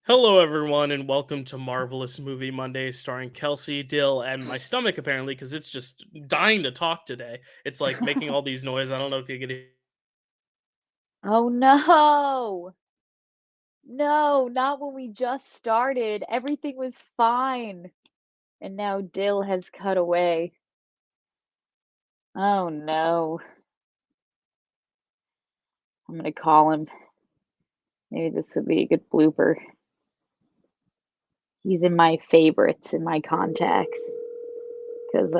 Hello, everyone, and welcome to Marvelous Movie Mondays, starring Kelsey, Dill, and my stomach. Apparently, because it's just dying to talk today. It's like making all these noises. I don't know if you can. Oh no. No, not when we just started. Everything was fine. And now Dill has cut away. Oh no. I'm gonna call him. Maybe this would be a good blooper. He's in my favorites in my contacts. Cause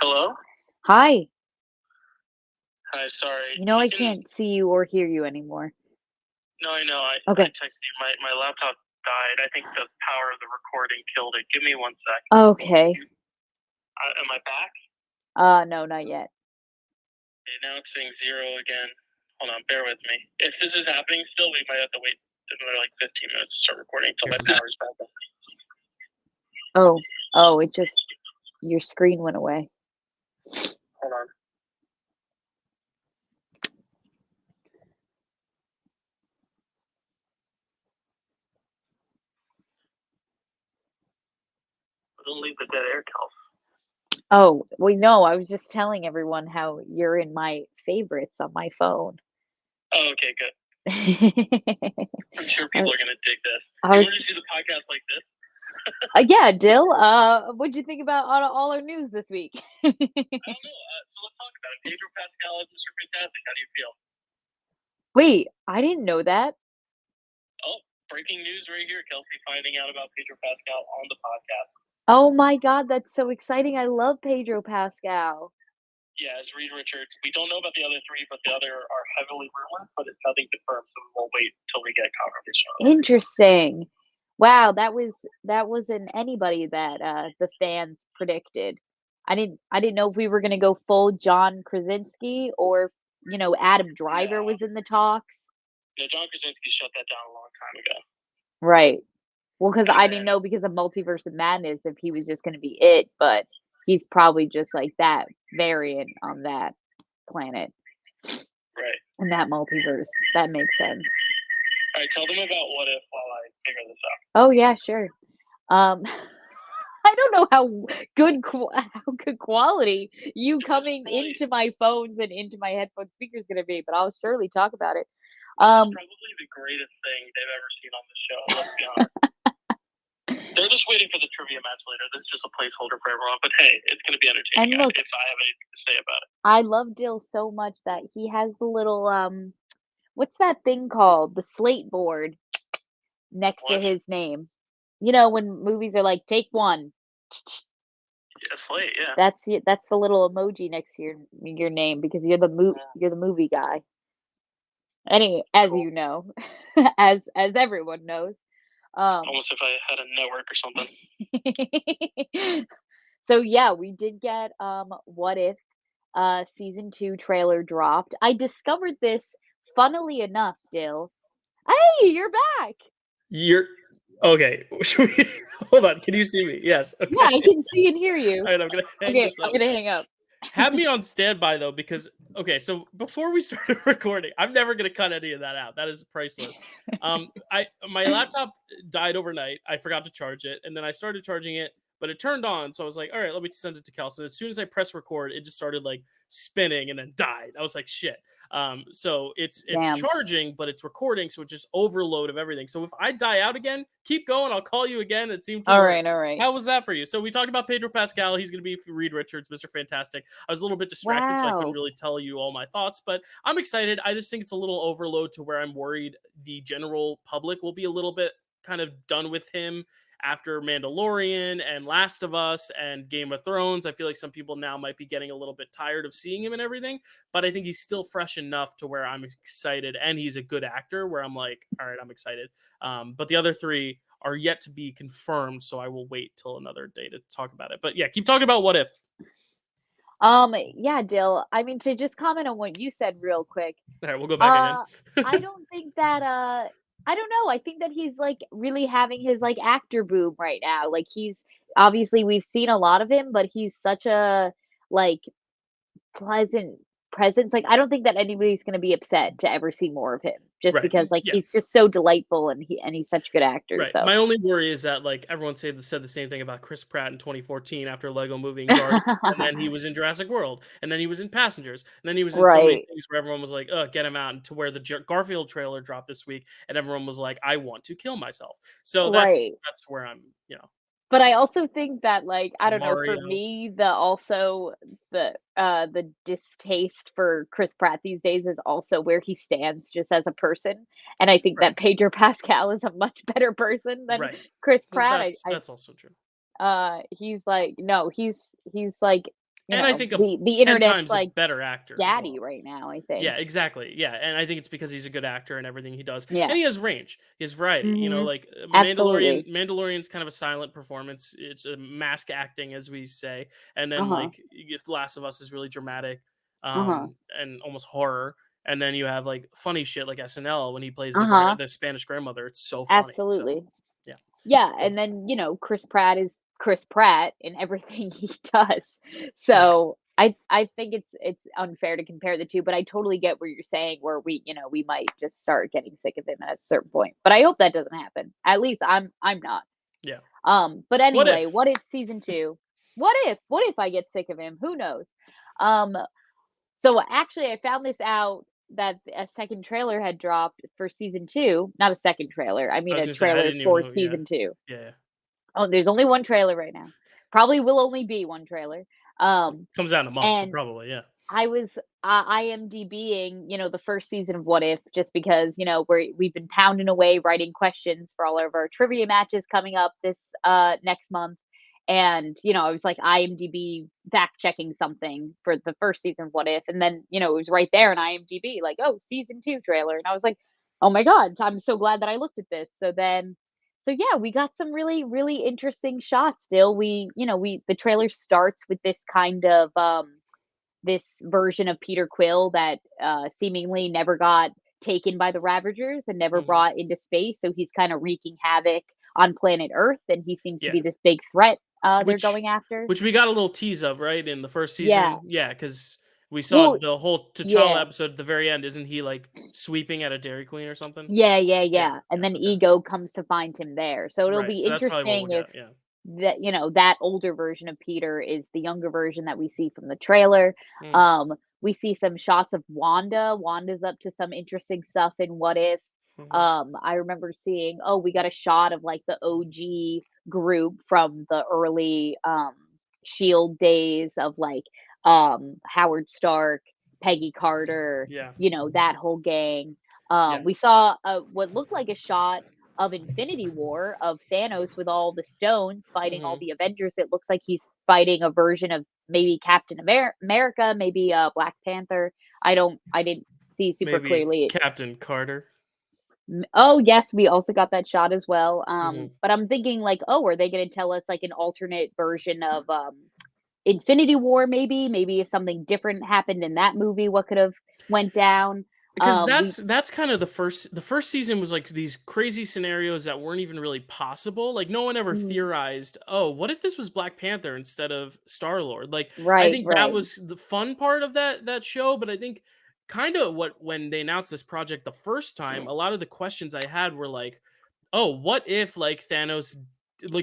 Hello? Hi. Hi, sorry. You know You I can. can't see you or hear you anymore. No, I know. I Okay. texted you. My laptop died. I think the power of the recording killed it. Give me 1 sec. Okay. Am I back? No, not yet. Okay, now it's saying 0 again. Hold on, bear with me. If this is happening still, we might have to wait another like 15 minutes to start recording until my power's back up. Oh, it just your screen went away. Hold on. Don't leave the dead air, Kels. Oh, well, no, I was just telling everyone how you're in my favorites on my phone. Oh, okay, good. I'm sure people are gonna dig this. I Do you was, want to see the podcast like this? yeah, Dill. What'd you think about all our news this week? I don't know. So let's talk about it. Pedro Pascal is Mr. Fantastic. How do you feel? Wait, I didn't know that. Oh, breaking news right here. Kelsey finding out about Pedro Pascal on the podcast. Oh my God, that's so exciting! I love Pedro Pascal. Yeah, as Reed Richards. We don't know about the other three, but the other are heavily rumored, but it's nothing confirmed, so we'll wait till we get confirmation. Interesting. Wow, that wasn't anybody that the fans predicted. I didn't know if we were gonna go full John Krasinski or Adam Driver Yeah. was in the talks. Yeah, John Krasinski shut that down a long time ago. Right. Well, because And I then, didn't know because of Multiverse of Madness if he was just gonna be it, but he's probably just like that variant on that planet, right. in that multiverse. That makes sense. All right, tell them about What If while I figure this out. Oh, yeah, sure. Um, I don't know how good quality you This is coming probably into my phones and into my headphone speaker is gonna be, but I'll surely talk about it. this is Um, probably the greatest thing they've ever seen on the show. Let's be honest. They're just waiting for the trivia match later. This is just a placeholder for everyone. But hey, it's going to be entertaining and look, if I have anything to say about it. I love Dill so much that he has the little, what's that thing called? The slate board next to What? his name. You know, when movies are like, "Take one." Yeah, Slate, yeah. That's the little emoji next to your name because you're the movie guy. As Cool. you know, as everyone knows. Almost if I had a network or something. So yeah, we did get What If season 2 trailer dropped. I discovered this funnily enough, Dill. Hey, you're back. You're okay. Hold on. Can you see me? Yes. Yeah, Okay. I can see and hear you. All right. I'm gonna hang Okay, this I'm up. gonna hang up. Have me on standby though, because okay, so before we started recording, I'm never gonna cut any of that out. That is priceless. I my laptop died overnight. I forgot to charge it, and then I started charging it, but it turned on. So I was like, all right, let me send it to Kelsey. As soon as I press record, it just started like spinning and then died. I was like, shit. So it's Damn. charging, but it's recording, so it's just overload of everything. So if I die out again, keep going. I'll call you again. It seemed to All work. right, all right. How was that for you? So we talked about Pedro Pascal. He's going to be Reed Richards, Mr. Fantastic. I was a little bit distracted, so I couldn't Wow. really tell you all my thoughts, but I'm excited. I just think it's a little overload to where I'm worried the general public will be a little bit kind of done with him after Mandalorian and Last of Us and Game of Thrones. I feel like some people now might be getting a little bit tired of seeing him and everything, but I think he's still fresh enough to where I'm excited, and he's a good actor where I'm like, all right, I'm excited. But the other three are yet to be confirmed, so I will wait till another day to talk about it. But yeah, keep talking about What If. Yeah, Dill. I mean, to just comment on what you said real quick. All right, we'll go back again. Uh, I don't think that, I don't know. I think that he's like really having his like actor boom right now. Like he's obviously we've seen a lot of him, but he's such a like pleasant presence. Like, I don't think that anybody's gonna be upset to ever see more of him, just Right. because, like, Yeah. he's just so delightful and he's such a good actor, Right. so My only worry is that like everyone said the same thing about Chris Pratt in 2014 after Lego Movie and Guardians, and then he was in Jurassic World, and then he was in Passengers, and then he was in so many Right, things where everyone was like, "Ugh, get him out." And to where the Garfield trailer dropped this week, and everyone was like, "I want to kill myself." So right. that's where I'm, But I also think that, like, I or don't know, for Mario. me, the distaste for Chris Pratt these days is also where he stands just as a person, and I think Right. that Pedro Pascal is a much better person than Right. Chris Well, Pratt. that's also true. He's like no, he's like, And I think a the 10 internet's, times a like, better actor as daddy well. right now, I Yeah, think. exactly. Yeah, and I think it's because he's a good actor and everything he does, Yeah. and he has range. He has variety. Mhm. Like Absolutely. Mandalorian's kind of a silent performance. It's a mask acting, as we say, and then Uh-huh. like if The Last of Us is really dramatic, Uh-huh. and almost horror, and then you have like funny shit like SNL when he plays Uh-huh. the Spanish grandmother. It's so funny. So Absolutely. yeah, Yeah, so and then, Chris Pratt is Chris Pratt in everything he does. yeah, So, I think it's unfair to compare the 2, but I totally get what you're saying where we might just start getting sick of him at a certain point. But I hope that doesn't happen. At least I'm not. yeah. But What anyway, if? what if season 2? What if I get sick of him? Who knows? Um, so actually I found this out that a second trailer had dropped for season 2. Not a second trailer. I I mean was a gonna say I trailer didn't even for know. Yeah, season 2. yeah. Oh, there's only 1 trailer right now. Probably will only be 1 trailer. Comes out in a month, so And probably yeah. I was, IMDbing, the first season of What If just because, we've been pounding away writing questions for all of our trivia matches coming up this, next month. And, I was like IMDb fact checking something for the first season of What If, and then, it was right there in IMDb, like, "Oh, season 2 trailer." And I was like, "Oh my god, I'm so glad that I looked at this." So yeah, we got some really, really interesting shots still. The trailer starts with this version of Peter Quill that, seemingly never got taken by the Ravagers and never Mhm. brought into space, so he's kinda wreaking havoc on planet Earth, and he seems to Yeah. be this big threat, they're Which going after. we got a little tease of, right, in the first Yeah. season? Yeah, because we saw Well, the whole T'Challa yeah. episode at the very end. Isn't he, like, sweeping at a Dairy Queen or something? Yeah, yeah, Yeah, yeah, and yeah, then okay. Ego comes to find him there, so it'll Right, be so that's probably what interesting we'll if get, yeah. that older version of Peter is the younger version that we see from the trailer. Mm, Um, we see some shots of Wanda. Wanda's up to some interesting stuff in What If. mhm. I remember seeing, oh, we got a shot of like the OG group from the early Shield days of like Howard Stark, Peggy Carter, Yeah, that whole gang. yeah, We saw what looked like a shot of Infinity War of Thanos with all the stones fighting all mhm. the Avengers. It looks like he's fighting a version of maybe Captain America, maybe Black Panther. I didn't see super Maybe clearly. Captain Carter. Oh yes, we also got that shot as well. Mhm. But I'm thinking like, oh, are they going to tell us like an alternate version of Infinity War? Maybe if something different happened in that movie, what could have went down? Because We that's kind of the first season was, like, these crazy scenarios that weren't even really possible, like, no one ever Mhm. theorized, "Oh, what if this was Black Panther instead of Star-Lord?" Like, I Right, think that right. was the fun part of that show, but I think kinda when they announced this project the first time, a lot of the questions I had were like, "Oh, what if, like,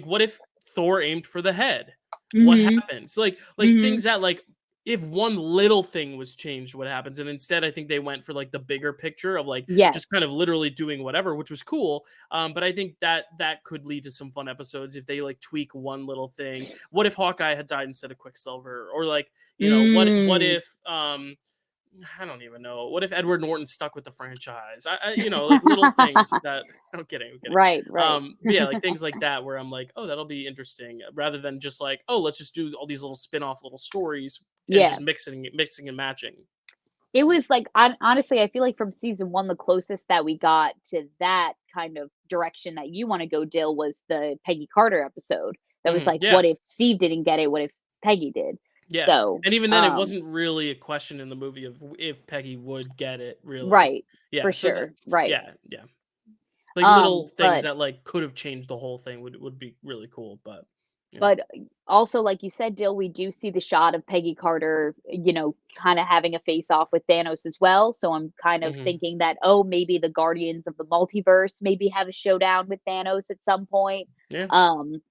what if Thor aimed for the head? What Mhm. happens?" Like, Mhm. things that, like, if one little thing was changed, what happens? And instead, I think they went for like the bigger picture of like Yes. just kind of literally doing whatever, which was cool. But I think that could lead to some fun episodes if they like tweak one little thing. What if Hawkeye had died instead of Quicksilver? Or like, what Mm. if I don't even know. What if Edward Norton stuck with the franchise? Like little things that I'm kidding, I'm kidding. Right, right. But yeah, like things like that where I'm like, oh, that'll be interesting, rather than just like, oh, let's just do all these little spin-off little stories and Yeah. just mixing and matching. It was like honestly, I feel like from season 1, the closest that we got to that kind of direction that you wanna go, Dill, was the Peggy Carter episode. That was like, Yeah, what if Steve didn't get it? What if Peggy did? yeah. So, And even then, it wasn't really a question in the movie of if Peggy would get it, really. right, for Yeah. So that, sure, right. yeah, yeah. Like little things But that like could have changed the whole thing would be really cool. But But also, like you said, Dill, we do see the shot of Peggy Carter, kind of having a face off with Thanos as well. So I'm kind of Mhm. thinking that, maybe the Guardians of the Multiverse maybe have a showdown with Thanos at some point. Yeah. Um,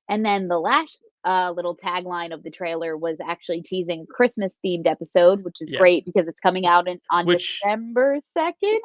and then the last little tagline of the trailer was actually teasing a Christmas themed episode, which is Yeah. great because it's coming out on Which December 2nd.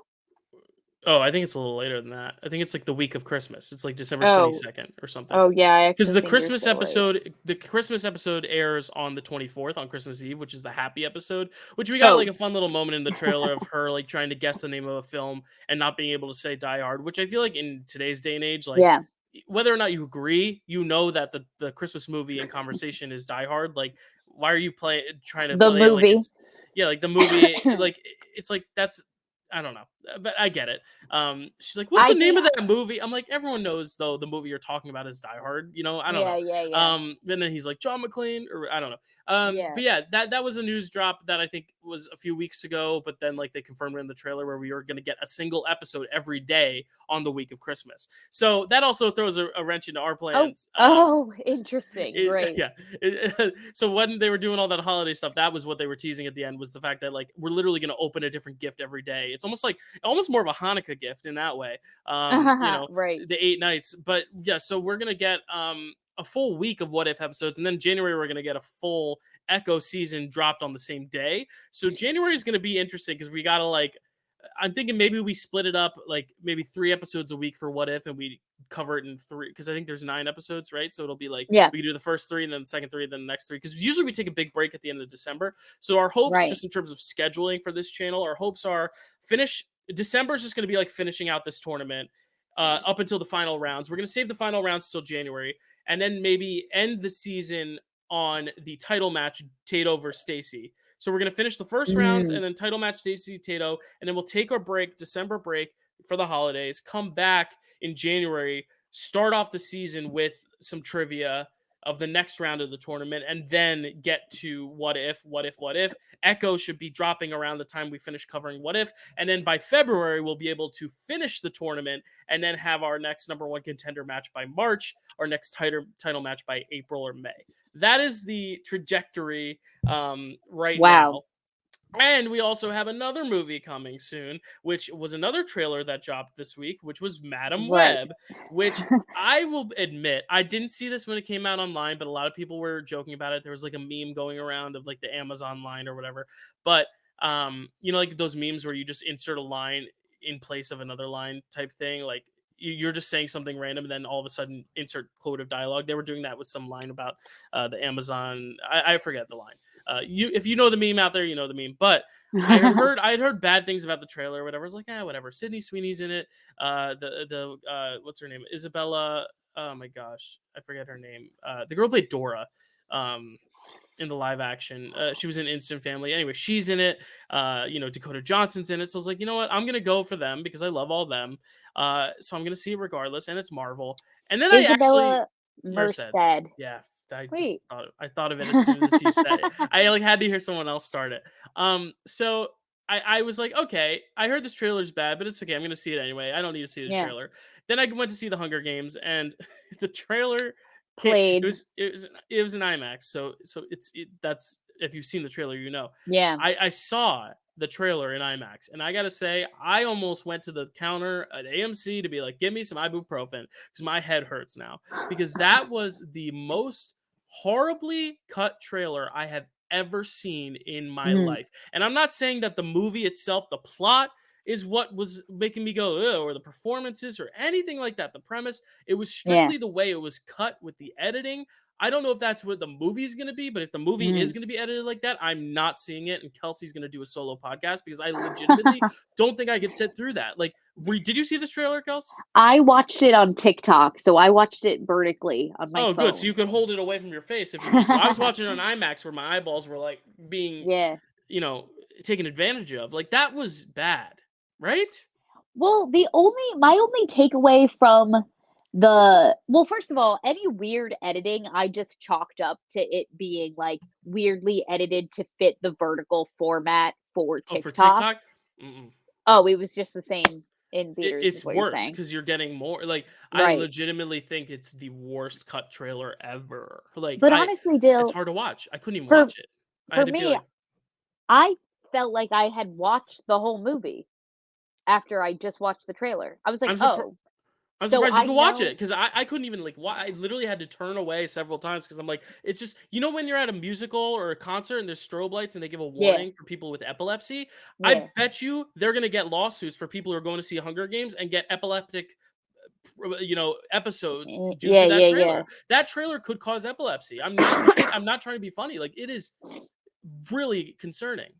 oh, I think it's a little later than that. I think it's like the week of Christmas. It's like December Oh, 22nd or something. oh yeah, I Because actually think you're so right. The Christmas episode airs on the 24th on Christmas Eve, which is the happy episode, which we got like Oh, a fun little moment in the trailer of her like trying to guess the name of a film and not being able to say Die Hard, which I feel like in today's day and age, like yeah, whether or not you agree, you know that the Christmas movie in conversation is Die Hard. Like, why are you trying to the play it like movie. it's yeah, like the movie, like it's like that's I don't know, but I get it. She's like, "What's I the name think, of that movie?" I'm like, "Everyone knows though the movie you're talking about is Die Hard." You know, I don't know. yeah, yeah, yeah, And then he's like John McClane, or I don't know. yeah. But yeah, that was a news drop that I think was a few weeks ago. But then like they confirmed it in the trailer where we were going to get a single episode every day on the week of Christmas. So that also throws a wrench into our Oh, plans. oh, interesting. Great. Yeah. So when they were doing all that holiday stuff, that was what they were teasing at the end was the fact that like we're literally going to open a different gift every day. It's almost more of a Hanukkah gift in that way. Right. The 8 nights. But yeah, so we're gonna get a full week of What If episodes, and then January we're gonna get a full Echo season dropped on the same day. So January is gonna be interesting because we gotta like. I'm thinking maybe we split it up like maybe 3 episodes a week for What If, and we cover it in three because I think there's 9 episodes, right? So it'll be like Yeah, we can do the first three and then the second three, then the next three. Because usually we take a big break at the end of December. So our hopes, right. just in terms of scheduling for this channel, our hopes are finish December is just going to be like finishing out this tournament up until the final rounds. We're going to save the final rounds till January, and then maybe end the season on the title match, Tato versus Stacy. So we're going to finish the first rounds Mm, and then title match Stacy Tato, and then we'll take our break, December break for the holidays, come back in January, start off the season with some trivia of the next round of the tournament, and then get to what if. Echo should be dropping around the time we finish covering What If, and then by February we'll be able to finish the tournament and then have our next number one contender match by March, our next title match by April or May. That is the trajectory right wow. now. And we also have another movie coming soon, which was another trailer that dropped this week, which was Madam Right. Web, which I will admit, I didn't see this when it came out online, but a lot of people were joking about it. There was like a meme going around of like the Amazon line or whatever. But like those memes where you just insert a line in place of another line type thing, like you're just saying something random and then all of a sudden insert quote of dialogue. They were doing that with some line about the Amazon. I forget the line. If you know the meme out there, you know the meme. But I had heard bad things about the trailer or whatever. I was like, whatever. Sydney Sweeney's in it. The what's her name? Isabella. Oh my gosh, I forget her name. The girl played Dora. In the live action, she was in Instant Family. Anyway, she's in it. Dakota Johnson's in it. So I was like, you know what? I'm gonna go for them because I love all them. So I'm gonna see it regardless, and it's Marvel. And then I actually Isabella Merced. Merced. Yeah, Wait. I thought of it as soon as you said it. I like had to hear someone else start it. So I was like, okay, I heard this trailer's bad, but it's okay. I'm gonna see it anyway. I don't need to see the Yeah. trailer. Then I went to see the Hunger Games, and the trailer came, Played. it was an IMAX. That's if you've seen the trailer, you know. Yeah. I saw the trailer in IMAX, and I gotta say, I almost went to the counter at AMC to be like, give me some ibuprofen because my head hurts now because that was the most horribly cut trailer I have ever seen in my Mm, life. And I'm not saying that the movie itself, the plot, is what was making me go, ugh, or the performances or anything like that. The premise, it was yeah. strictly the way it was cut with the editing. I don't know if that's what the movie is going to be, but if the movie is Mm. going to be edited like that, I'm not seeing it. And Kelsey's going to do a solo podcast because I legitimately don't think I could sit through that. Like, did you see this trailer, Kels? I watched it on TikTok, so I watched it vertically on my Oh, good. So phone. you could hold it away from your face if you need to. I was watching it on IMAX where my eyeballs were like being, Yeah. you know, taken advantage of. Like that was bad, right? Well, my only takeaway from first of all, any weird editing, I just chalked up to it being like weirdly edited to fit the vertical format for Oh, for TikTok. TikTok? Mm-mm. Oh, it was just the same. in theaters, is It's what you're worse saying. because you're getting more. Like, I Right. legitimately think it's the worst cut trailer ever. Like, But honestly, it's Dill, hard to watch. I couldn't even for watch it. I had for to be me, like, I felt like I had watched the whole movie after I just watched the trailer. I was like, I'm surprised. "Oh, I'm so surprised you I could watch it know." because I couldn't even like. I literally had to turn away several times because I'm like, it's just when you're at a musical or a concert and there's strobe lights and they give a Yeah, warning for people with epilepsy. I yeah. bet you they're gonna get lawsuits for people who are going to see Hunger Games and get epileptic, episodes due Yeah, to that yeah, yeah. trailer. That trailer could cause epilepsy. I'm not kidding. I'm not trying to be funny. Like, it is really concerning.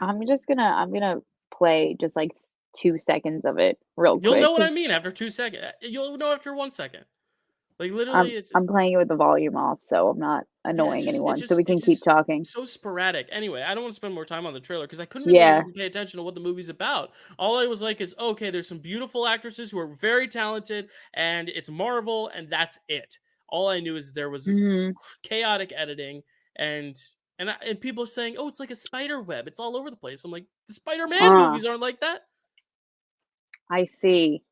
I'm gonna play just, like, 2 seconds of it real You'll quick know what I because mean after 2 seconds. You'll know after 1 second. Like, I'm literally, it's I'm playing it with the volume off, so I'm not Yeah, annoying anyone, so we can it's keep just talking. so sporadic. Anyway, I don't want to spend more time on the trailer because I couldn't really Yeah. even pay attention to what the movie's about. All I was like is, okay, there's some beautiful actresses who are very talented, and it's Marvel, and that's it. All I knew is there was Mhm. chaotic editing, and and people saying, oh, it's like a spider web. It's all over the place. I'm like, the Spider-Man Ah, movies aren't like that. I see.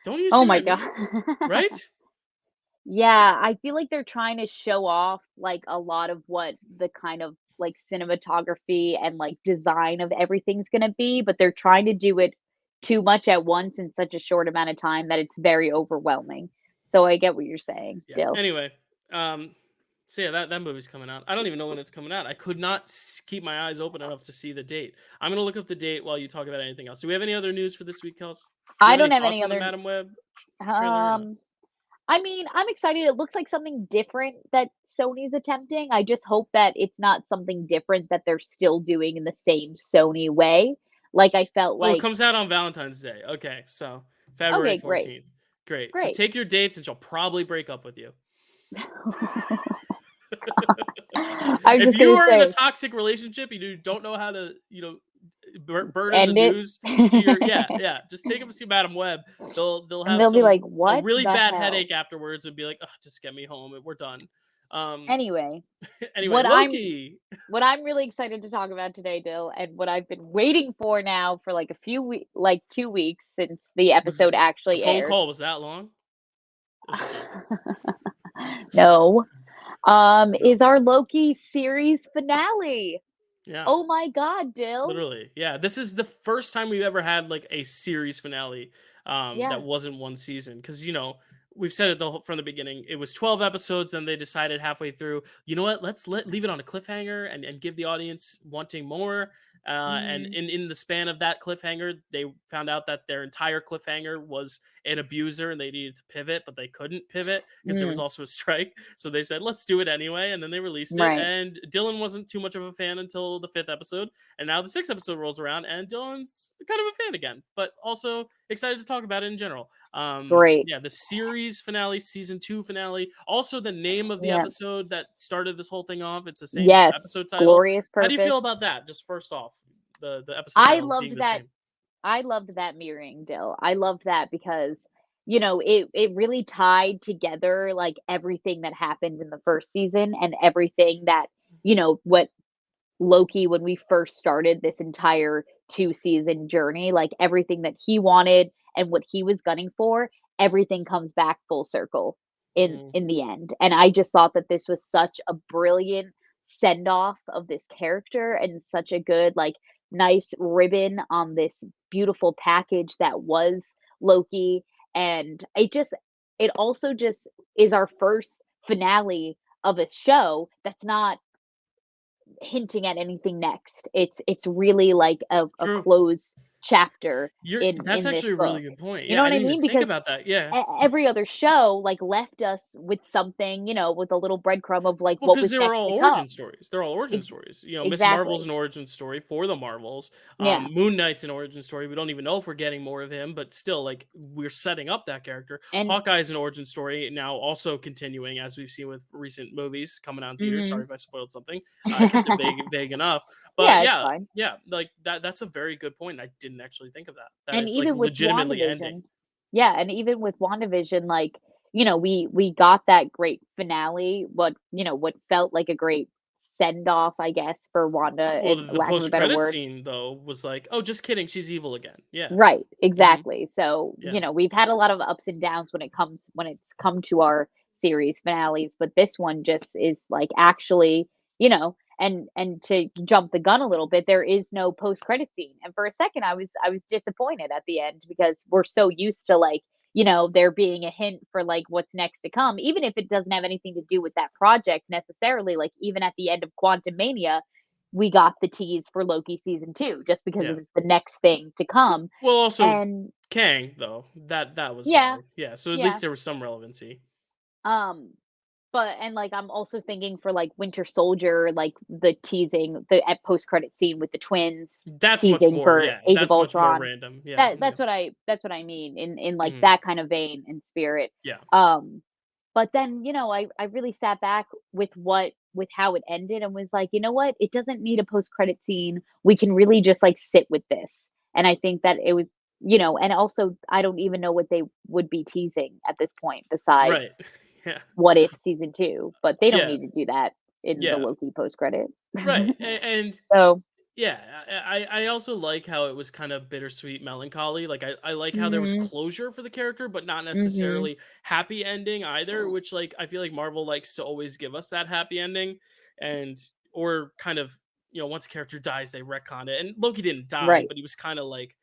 Don't you Oh see what my I god. mean? Right? Yeah, I feel like they're trying to show off, like, a lot of what the kind of, like, cinematography and, like, design of everything's gonna be, but they're trying to do it too much at once in such a short amount of time that it's very overwhelming. So I get what you're saying, Yeah. Dill. Anyway, so yeah, that movie's coming out. I don't even know when it's coming out. I could not keep my eyes open enough to see the date. I'm gonna look up the date while you talk about anything else. Do we have any other news for this week, Kels? Do you I have don't any have thoughts any on the other Madam Web trailer? Or no? um I mean, I'm excited. It looks like something different that Sony's attempting. I just hope that it's not something different that they're still doing in the same Sony way. Like I felt Oh, it like, comes out on Valentine's Day. Okay, so February okay, great. 14th. Great. So Great. take your dates, and she'll probably break up with you. I was If just you gonna are in a say, toxic relationship, you don't know how to, burden the end it. news to your yeah. Just take them to see Madam Web. They'll And have they'll be like, a "What really the bad hell?" headache afterwards and be like, oh, just get me home. We're done. Um. Anyway, Anyway, what I'm Loki what I'm really excited to talk about today, Dill, and what I've been waiting for now for like a few like 2 weeks since the was episode the actually phone aired. call was that long? That's a joke. No. No. Is our Loki series finale. Yeah. Oh my god, Dill. Literally, yeah. This is the first time we've ever had like a series finale that Yeah. wasn't one season. Because we've said it from the beginning. It was 12 episodes, and they decided halfway through, you know what? Let's leave it on a cliffhanger and give the audience wanting more. And Mhm. in the span of that cliffhanger, they found out that their entire cliffhanger was an abuser, and they needed to pivot, but they couldn't pivot because there was Mm, also a strike. So they said, let's do it anyway, and then they released it. right. And Dylan wasn't too much of a fan until the fifth episode, and now the sixth episode rolls around, and Dylan's kind of a fan again, but also excited to talk about it in general. Great. Yeah, the series finale, season 2 finale. Also, the name of the Yeah. episode that started this whole thing off. It's the same Yes. episode title. Glorious How do you purpose. feel about that? Just first off, the episode I title being loved the that. same. I loved that mirroring, Dill. I loved that because, it really tied together like everything that happened in the first season and everything that, what Loki when we first started this entire 2-season journey, like everything that he wanted and what he was gunning for, everything comes back full circle in Mhm. in the end. And I just thought that this was such a brilliant send off of this character and such a good like nice ribbon on this beautiful package that was Loki. And it also just is our first finale of a show that's not hinting at anything next. It's really like a True. closed chapter That's in this actually a really book. good point. You Yeah, know I what I didn't even mean? think Because about that. Yeah. every other show like left us with something, with a little breadcrumb of like Well, what because was they were next all to origin come. stories. They're all origin Ex- stories. Miss Marvel's exactly. an origin story for the Marvels. Yeah. Moon Knight's an origin story. We don't even know if we're getting more of him, but still, like, we're setting up that character. And Hawkeye's an origin story now, also continuing as we've seen with recent movies coming out in theaters. Sorry mhm. if I spoiled something. I kept it vague enough, but Yeah, it's yeah, fine. yeah, like that's a very good point. I didn't actually think of that. That And it's like even with legitimately ending. WandaVision, yeah, and even with WandaVision, we got that great finale, what felt like a great send off, I guess, for Wanda, Well, in the lack of a post better credit word. scene though was like, oh, just kidding, she's evil again. Yeah. Right, Hmm. exactly. So, Yeah. we've had a lot of ups and downs when it's come to our series finales, but this one just is like actually, and to jump the gun a little bit, there is no post-credit scene. And for a second I was disappointed at the end because we're so used to like, there being a hint for like what's next to come, even if it doesn't have anything to do with that project necessarily. Like even at the end of Quantum Mania, we got the tease for Loki season 2 just because it Yeah. was the next thing to come. Well, also And Kang though, that was yeah, valid. Yeah. So at yeah. least there was some relevancy. Um, but and like I'm also thinking for like Winter Soldier, like the teasing, the at post credit scene with the twins That's much teasing more. for Yeah. Age of That's much more Ultron. random. Yeah. That Yeah. that's what I mean in like Mhm. that kind of vein and spirit. Yeah. Um, but then, I really sat back with how it ended and was like, "You know what? It doesn't need a post-credit scene. We can really just, like, sit with this." And I think that it was and also I don't even know what they would be teasing at this point besides Right. Yeah. What If season 2, but they don't Yeah. need to do that in the Yeah. Loki post-credit. Right. And So yeah, I also like how it was kind of bittersweet melancholy. Like I like how there was mhm, closure for the character, but not mhm, necessarily happy ending either, which like I feel like Marvel likes to always give us that happy ending and or kind of, once a character dies, they retcon it. And Loki didn't die, right, but he was kind of like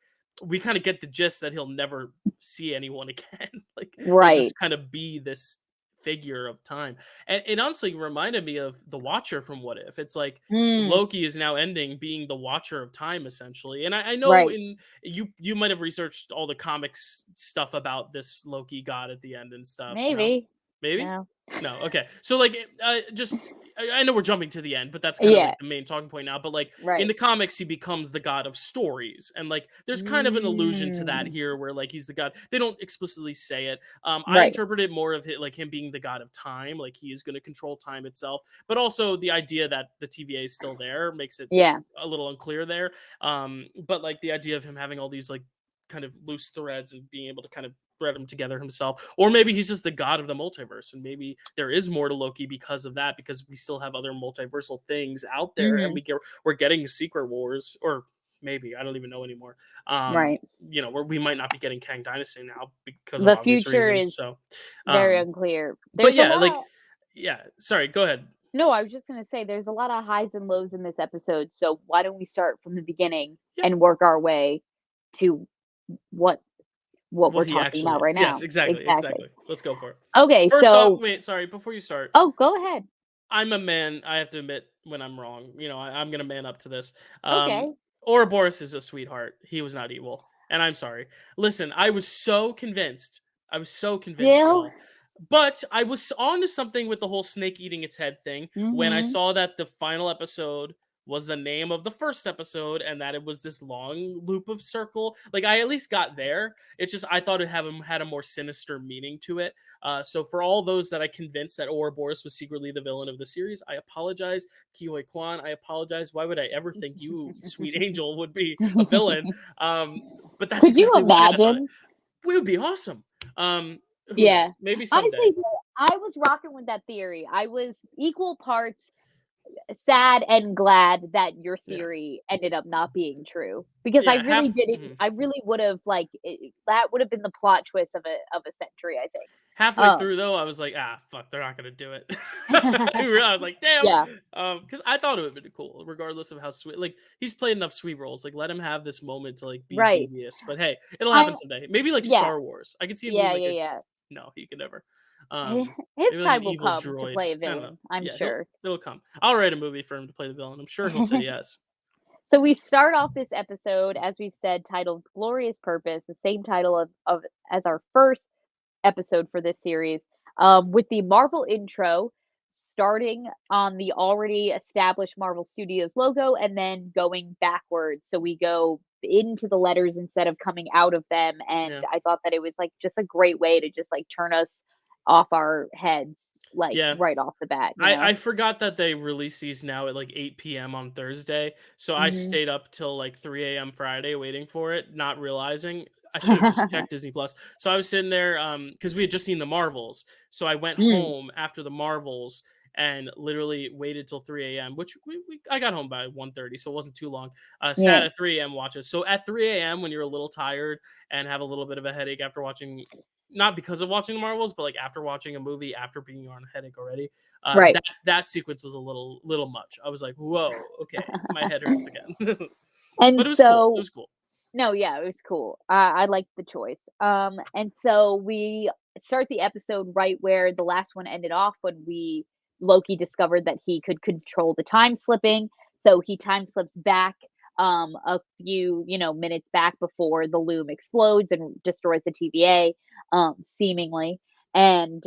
we kind of get the gist that he'll never see anyone again. Like he'll right. just kind of be this figure of time. And it honestly reminded me of the Watcher from What If. It's like Mm, Loki is now ending being the Watcher of Time essentially. And I know right. in you might have researched all the comics stuff about this Loki god at the end and stuff. No? Maybe. Maybe? No. No. Okay. So like just I know we're jumping to the end, but that's kind of Yeah, like the main talking point now. But like in right. the comics, he becomes the god of stories, and like there's kind of an allusion to that Mm, here, where like he's the god. They don't explicitly say it. I right. interpret it more of like him being the god of time, like he is going to control time itself. But also the idea that the TVA is still there makes it Yeah. a little unclear there. But like the idea of him having all these like kind of loose threads and being able to kind of thread them together himself, or maybe he's just the god of the multiverse, and maybe there is more to Loki because of that, because we still have other multiversal things out there, and Mhm, we're getting Secret Wars, or maybe I don't even know anymore. right. Where we might not be getting Kang Dynasty now because of The obvious future reasons. is So, very um, unclear. but There's a yeah, like lot yeah. Sorry, go ahead. No, I was just gonna say there's a lot of highs and lows in this episode, so why don't we start from the beginning Yeah, and work our way to what what what we're he talking actually about is. right Yes, now. exactly, Exactly. exactly. Let's go for it. Okay, First off, so wait, sorry, before you start, oh, go ahead. I'm a man. I have to admit when I'm wrong. I'm gonna man up to this. Okay. Ouroboros is a sweetheart. He was not evil, and I'm sorry. Listen, I was so convinced. I was so convinced, Still? y'all. But I was on to something with the whole snake eating its head thing when I Mhm. saw that the final episode was the name of the first episode and that it was this long loop of circle. Like I at least got there. It's just I thought it had a more sinister meaning to it. So for all those that I convinced that Ouroboros was secretly the villain of the series, I apologize. Kioi Kwan, I apologize. Why would I ever think you, sweet angel, would be a villain? Um, but that's Could you exactly why I thought it. imagine? We would be awesome. Who knows? Yeah. Maybe someday. Honestly, I was rocking with that theory. I was equal parts sad and glad that your Yeah. theory ended up not being true because I Yeah. really Half didn't mhm. I really would have like that would have been the plot twist of a century, I think. Halfway Um through though, I was like, fuck, they're not gonna do it. I was like, damn. yeah, Because I thought it would have been cool, regardless of how sweet. Like he's played enough sweet roles. Like let him have this moment to like be right. devious. But hey, it'll happen I someday. Maybe like yeah. Star Wars. I could see him being Yeah, like yeah, a yeah. no, he could never. Hi Um, his maybe like an time will evil come to droid. play a I don't know. villain, I'm Yeah, he'll sure. it'll come. I'll write a movie for him to play the villain. I'm sure he'll say yes. So we start off this episode, as we've said, titled Glorious Purpose, the same title of as our first episode for this series, with the Marvel intro starting on the already established Marvel Studios logo and then going backwards. So we go into the letters instead of coming out of them. And Yeah. I thought that it was like just a great way to just like turn us off our heads, like Yeah. right off the bat, I forgot that they release these now at like 8 p.m. on Thursday. So I hmm stayed up till like 3 a.m. Friday waiting for it, not realizing I should have just checked Disney Plus. So I was sitting there because we had just seen the Marvels. So I went mm, home after the Marvels and literally waited till 3 a.m., which I got home by 1:30, so it wasn't too long. Sat Yeah. at 3 a.m. watches. So at 3 a.m., when you're a little tired and have a little bit of a headache after watching, not because of watching the Marvels, but like after watching a movie, after being on a headache already, Right. that sequence was a little much. I was like, whoa, okay, my head hurts again. And But it was cool. It so was cool. no, yeah, it was cool. I liked the choice. And so we start the episode right where the last one ended off when we Loki discovered that he could control the time slipping. So he time slips back a few, minutes back before the loom explodes and destroys the TVA, seemingly. And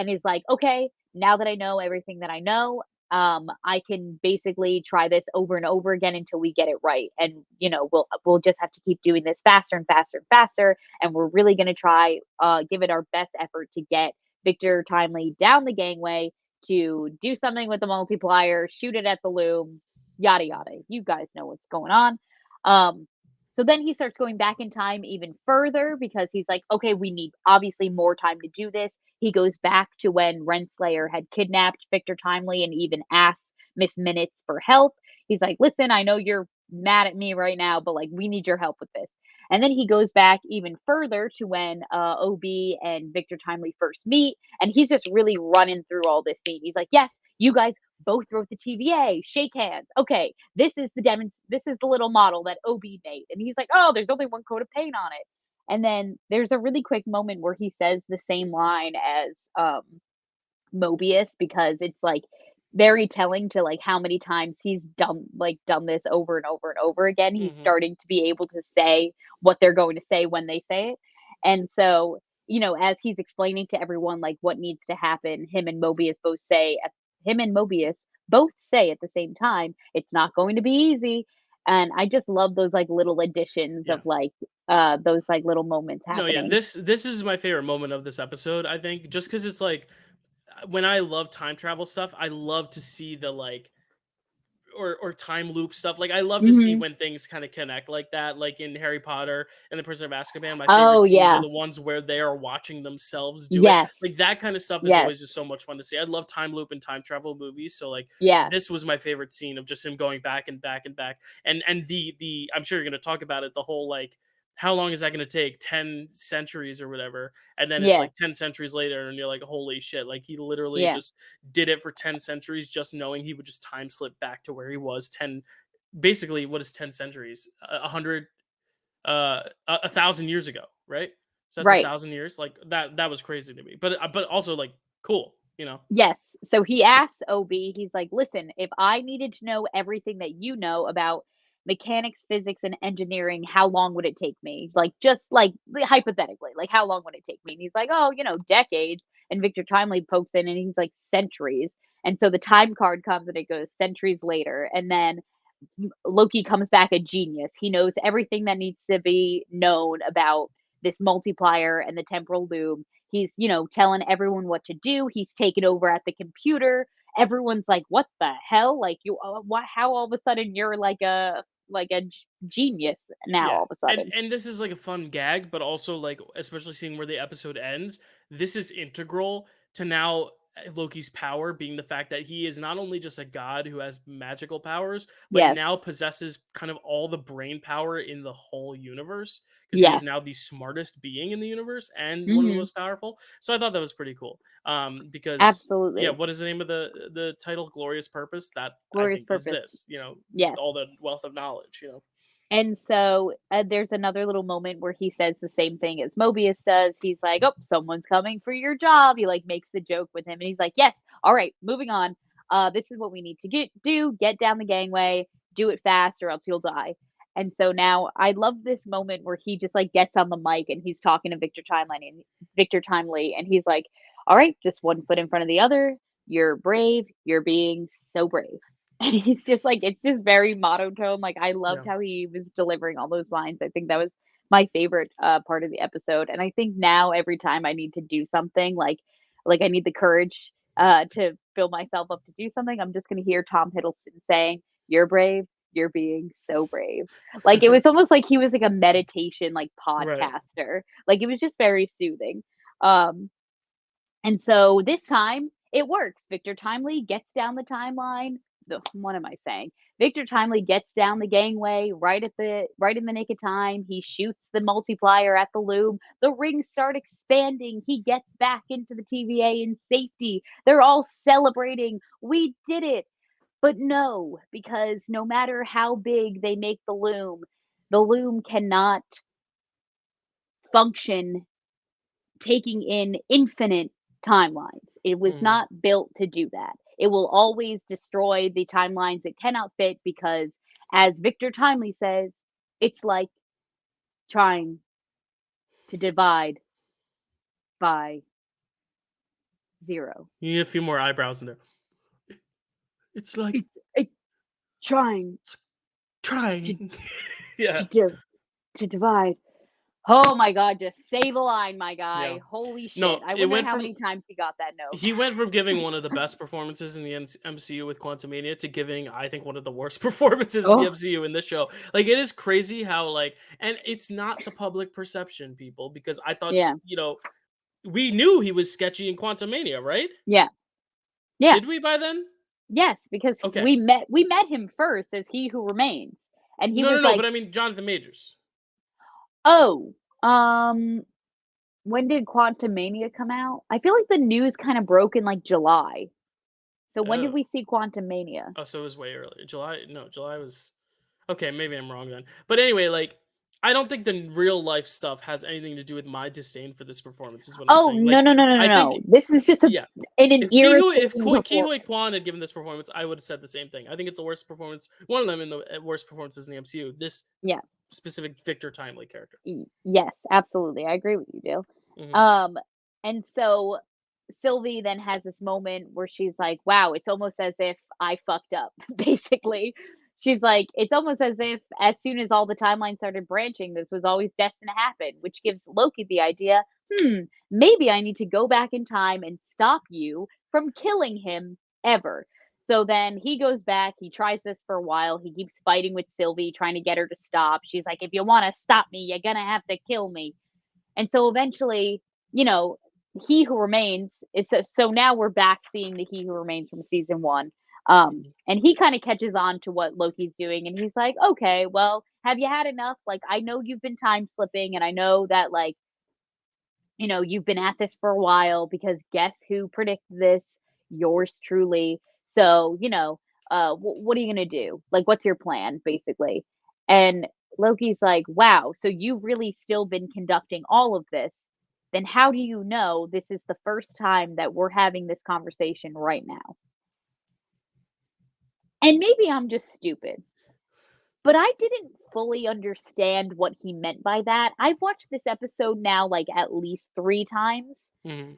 he's like, okay, now that I know everything that I know, I can basically try this over and over again until we get it right. And we'll just have to keep doing this faster and faster and faster. And we're really going to try, give it our best effort to get Victor Timely down the gangway to do something with the multiplier, shoot it at the loom, yada yada. You guys know what's going on. Um, so then he starts going back in time even further because he's like, okay, we need obviously more time to do this. He goes back to when Renslayer had kidnapped Victor Timely and even asked Miss Minutes for help. He's like, listen, I know you're mad at me right now, but like, we need your help with this. And then he goes back even further to when OB and Victor Timely first meet. And he's just really running through all this scene. He's like, yes, you guys both wrote the TVA. Shake hands. Okay, this is the little model that OB made. And he's like, oh, there's only one coat of paint on it. And then there's a really quick moment where he says the same line as Mobius because it's like very telling to like how many times he's done this over and over and over again. He's Hmm. starting to be able to say what they're going to say when they say it. And so, as he's explaining to everyone like what needs to happen, him and Mobius both say at the same time, it's not going to be easy. And I just love those like little additions Yeah. of like those like little moments No, yeah. happening. This is my favorite moment of this episode. I think just because it's like when I love time travel stuff, I love to see the like or time loop stuff. Like I love to see Hmm. when things kind of connect like that. Like in Harry Potter and the Prisoner of Azkaban, my favorite Oh scenes are yeah. the ones where they are watching themselves do it. Yes. Like that kind of stuff is Yes. always just so much fun to see. I love time loop and time travel movies. So like Yes. this was my favorite scene of just him going back and back and back. And the I'm sure you're gonna talk about it, the whole like how long is that going to take 10 centuries or whatever, and then it's Yes. like 10 centuries later and you're like holy shit, like he literally Yeah. just did it for 10 centuries just knowing he would just time slip back to where he was 10, basically what is 10 centuries, a hundred, a thousand years ago, right? So that's a Right. thousand years, like that was crazy to me, but also like cool, Yes. So he asked OB, he's like, listen, if I needed to know everything that you know about mechanics, physics, and engineering, how long would it take me? Like, just like hypothetically, like, how long would it take me? And he's like, oh, decades. And Victor Timely pokes in and he's like, centuries. And so the time card comes and it goes centuries later. And then Loki comes back a genius. He knows everything that needs to be known about this multiplier and the temporal loom. He's, telling everyone what to do. He's taken over at the computer. Everyone's like, "What the hell? Like you what how all of a sudden you're like a genius now Yeah. all of a And sudden." and this is like a fun gag, but also like especially seeing where the episode ends, this is integral to now Loki's power being the fact that he is not only just a god who has magical powers, but Yes. now possesses kind of all the brain power in the whole universe because he is Yes. now the smartest being in the universe and one of the Mhm. most powerful. So I thought that was pretty cool. Because yeah, Absolutely. what is the name of the title? Glorious Purpose. That I Glorious think is purpose. this. Yes. All the wealth of knowledge. And so, there's another little moment where he says the same thing as Mobius does. He's like, "Oh, someone's coming for your job." He, like, makes the joke with him, and he's like, "Yes, all right, moving on. This is what we need to get down the gangway, do it fast or else you'll die." And so now I love this moment where he just, like, gets on the mic and he's talking to Victor Timely, and he's like, "All right, just one foot in front of the other. You're brave. You're being so brave." And he's just like it's just very monotone, like, I loved Yeah. how he was delivering all those lines. I think that was my favorite, part of the episode, and I think now every time I need to do something, like I need the courage, to fill myself up to do something, I'm just gonna hear Tom Hiddleston saying, "You're brave, you're being so brave." Like, it was almost like he was like a meditation, like, Right. podcaster. Like, it was just very soothing. Um and so this time, it works. Victor Timely gets down the timeline. What am I saying? Victor Timely gets down the gangway right in the nick of time. He shoots the multiplier at the loom. The rings start expanding. He gets back into the TVA in safety. They're all celebrating. We did it. But no, because no matter how big they make the loom cannot function taking in infinite timelines. It was Mhm. not built to do that. It will always destroy the timelines it cannot fit because, as Victor Timely says, it's like trying to divide by 0. You need a few more eyebrows in there. It's like It's trying to trying. Yeah. to div to divide. Oh my god, just say the line, my Yeah. guy. Holy No, shit. I it wonder went how from many times he got that note. he went from giving one of the best performances in the MCU with Quantumania to giving, I think, one of the worst performances in the Oh, MCU in this show. Like, it is crazy how, like, and it's not the public perception, people, because I thought, yeah. we knew he was sketchy in Quantumania, right? Yeah. Yeah. Did we by then? Yes, because Okay. we met him first as He Who Remains, and he No, no, was no. like, But I mean, Jonathan Majors. "Oh, um, when did Quantumania come out?" I feel like the news kind of broke in like July. So when did Oh, we see Quantumania? oh, so it was way earlier. July? No, July was okay. Maybe I'm wrong then. But anyway, like, I don't think the real life stuff has anything to do with my disdain for this performance. Is what I'm Oh, saying. no, Like, no, no, no, no, I think, no. This is just yeah. an If irritating Ki Hui performance. Kwan had given this performance, I would have said the same thing. I think it's the worst performance, one of them in the worst performances in the MCU. This Yeah. specific Victor Timely character. Yes, absolutely. I agree with you, Dale. Hmm. Um, and so Sylvie then has this moment where she's like, "Wow, it's almost as if I fucked up." Basically, she's like, "It's almost as if as soon as all the timelines started branching, this was always destined to happen," which gives Loki the idea, maybe I need to go back in time and stop you from killing him ever." So then he goes back, he tries this for a while, he keeps fighting with Sylvie, trying to get her to stop. She's like, "If you want to stop me, you're gonna have to kill me." And so eventually, you know, He Who Remains is so now we're back seeing the He Who Remains from season 1. And he kind of catches on to what Loki's doing and he's like, "Okay, well, have you had enough? Like I know you've been time slipping and I know that like, you've been at this for a while because guess who predicted this? Yours truly. So, what are you going to do? Like what's your plan basically?" And Loki's like, "Wow, so you've really still been conducting all of this, then how do you know this is the first time that we're having this conversation right now?" And maybe I'm just stupid, but I didn't fully understand what he meant by that. I've watched this episode now like at least 3 times, Hmm.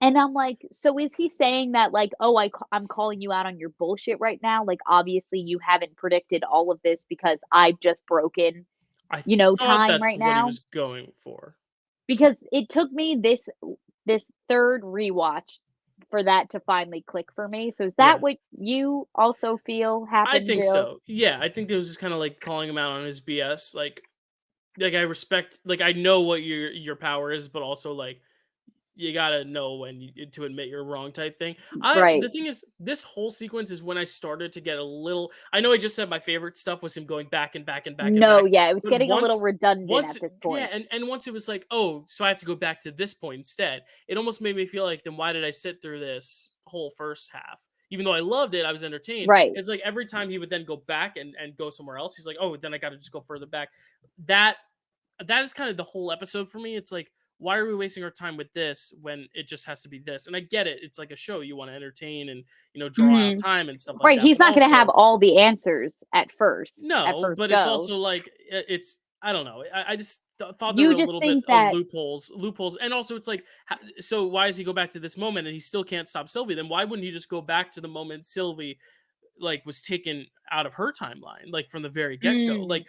and I'm like, so is he saying that like, "Oh, I'm calling you out on your bullshit right now. Like obviously you haven't predicted all of this because I've just broken, I thought time that's right what he now?" was going for. Because it took me this 3rd rewatch for that to finally click for me. So is that Yeah. what you also feel I happened, think Jill? so. Yeah, I think it was just kind of like calling him out on his BS. Like I respect, like I know what your power is, but also like you gotta know when to admit you're wrong type thing. The Right. thing is, this whole sequence is when I started to get a little. I know I just said my favorite stuff was him going back and back and back and No, back, yeah, it was but getting a little redundant at this yeah, point. and once it was like, oh, so I have to go back to this point instead. It almost made me feel like, then why did I sit through this whole first half? Even though I loved it, I was entertained. Right. It's like every time he would then go back and go somewhere else, he's like, oh, then I got to just go further back. That that is kind of the whole episode for me. It's like, why are we wasting our time with this when it just has to be this? And I get it. It's like a show. You want to entertain and, draw out Mhm. time and stuff like Right, that. he's But not gonna have also, all the answers at no, first but it's go. also like, it's, I don't know. I just thought there were You a just little bit think of that loopholes. And also it's like, so why does he go back to this moment and he still can't stop Sylvie? Then why wouldn't he just go back to the moment Sylvie like was taken out of her timeline like from the very get-go, mm, like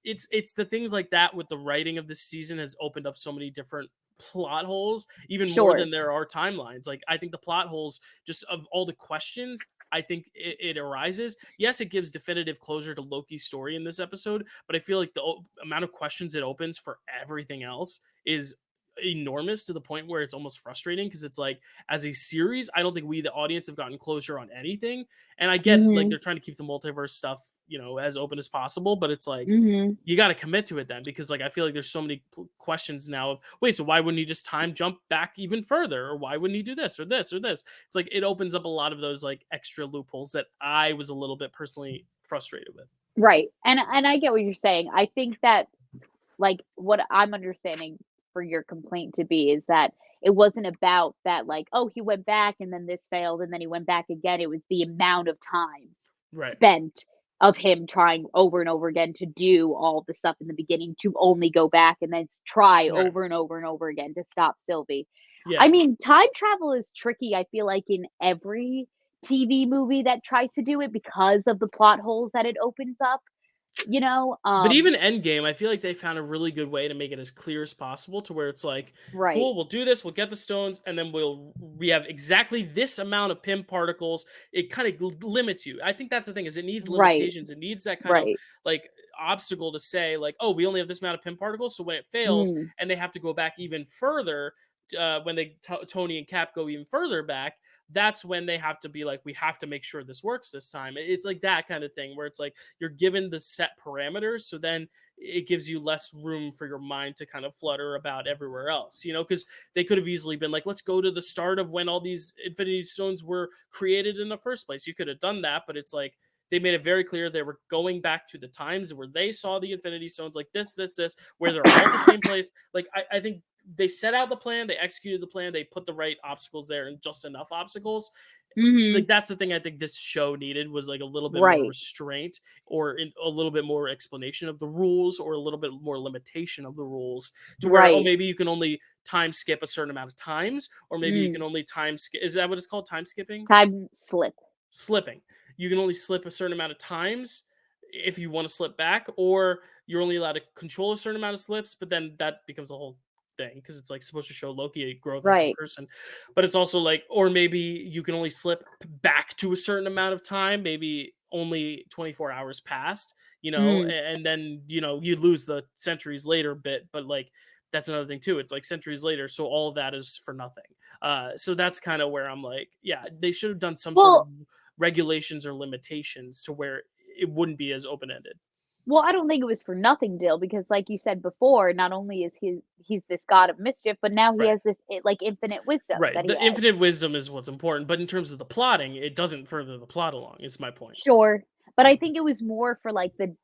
it's the things like that with the writing of this season has opened up so many different plot holes, even more sure. than there are timelines. Like I think the plot holes, just of all the questions, I think it arises. Yes, it gives definitive closure to Loki's story in this episode, but I feel like the amount of questions it opens for everything else is enormous to the point where it's almost frustrating because it's like, as a series, I don't think we, the audience, have gotten closure on anything. And I get like Mhm. they're trying to keep the multiverse stuff, as open as possible, but it's like, Mhm. you got to commit to it then, because like I feel like there's so many questions now of, wait, so why wouldn't he just time jump back even further, or why wouldn't he do this or this or this? It's like it opens up a lot of those like extra loopholes that I was a little bit personally frustrated with. Right. And I get what you're saying. I think that, like, what I'm understanding for your complaint to be is that it wasn't about that, like, oh, he went back and then this failed and then he went back again. It was the amount of time Right. spent of him trying over and over again to do all the stuff in the beginning to only go back and then try Right. over and over and over again to stop Sylvie. I Yeah. mean, time travel is tricky, I feel like, in every TV movie that tries to do it because of the plot holes that it opens up, you know? But even Endgame, I feel like they found a really good way to make it as clear as possible, to where it's like, Right. cool, we'll do this, we'll get the stones, and then we have exactly this amount of Pym particles. It kind of limits you. I think that's the thing, is it needs Right. limitations. It needs that kind of Right. like obstacle to say like, oh, we only have this amount of Pym particles, so when it fails Mm. and they have to go back even further, when Tony and Cap go even further back, that's when they have to be like, we have to make sure this works this time. It's like that kind of thing where it's like you're given the set parameters, so then it gives you less room for your mind to kind of flutter about everywhere else, because they could have easily been like, let's go to the start of when all these Infinity Stones were created in the first place. You could have done that, but it's like they made it very clear they were going back to the times where they saw the Infinity Stones, like this, where they're all at the same place. Like I think they set out the plan, they executed the plan, they put the right obstacles there, and just enough obstacles. Mhm. Like that's the thing I think this show needed, was like a little bit more Right. restraint, or a little bit more explanation of the rules, or a little bit more limitation of the rules, to where, oh, Right. maybe you can only time skip a certain amount of times, or maybe you Mm. can only time skip, is that what it's called, time skipping? Time slip. Slipping. You can only slip a certain amount of times if you want to slip back, or you're only allowed to control a certain amount of slips, but then that becomes a whole thing, because it's like supposed to show Loki growth as a Right. person. But it's also like, or maybe you can only slip back to a certain amount of time, maybe only 24 hours past, Mm. and then you lose the centuries later bit, but like that's another thing too. It's like centuries later, so all of that is for nothing. So that's kind of where I'm like, yeah, they should have done some sort of Well regulations or limitations to where it wouldn't be as open ended. well, I don't think it was for nothing, Dill, because like you said before, not only is he's this god of mischief, but now he Right. has this, like, infinite wisdom that Right. he The has. infinite wisdom is what's important, but in terms of the plotting, it doesn't further the plot along, is my point. Sure, but Yeah. I think it was more for, like, the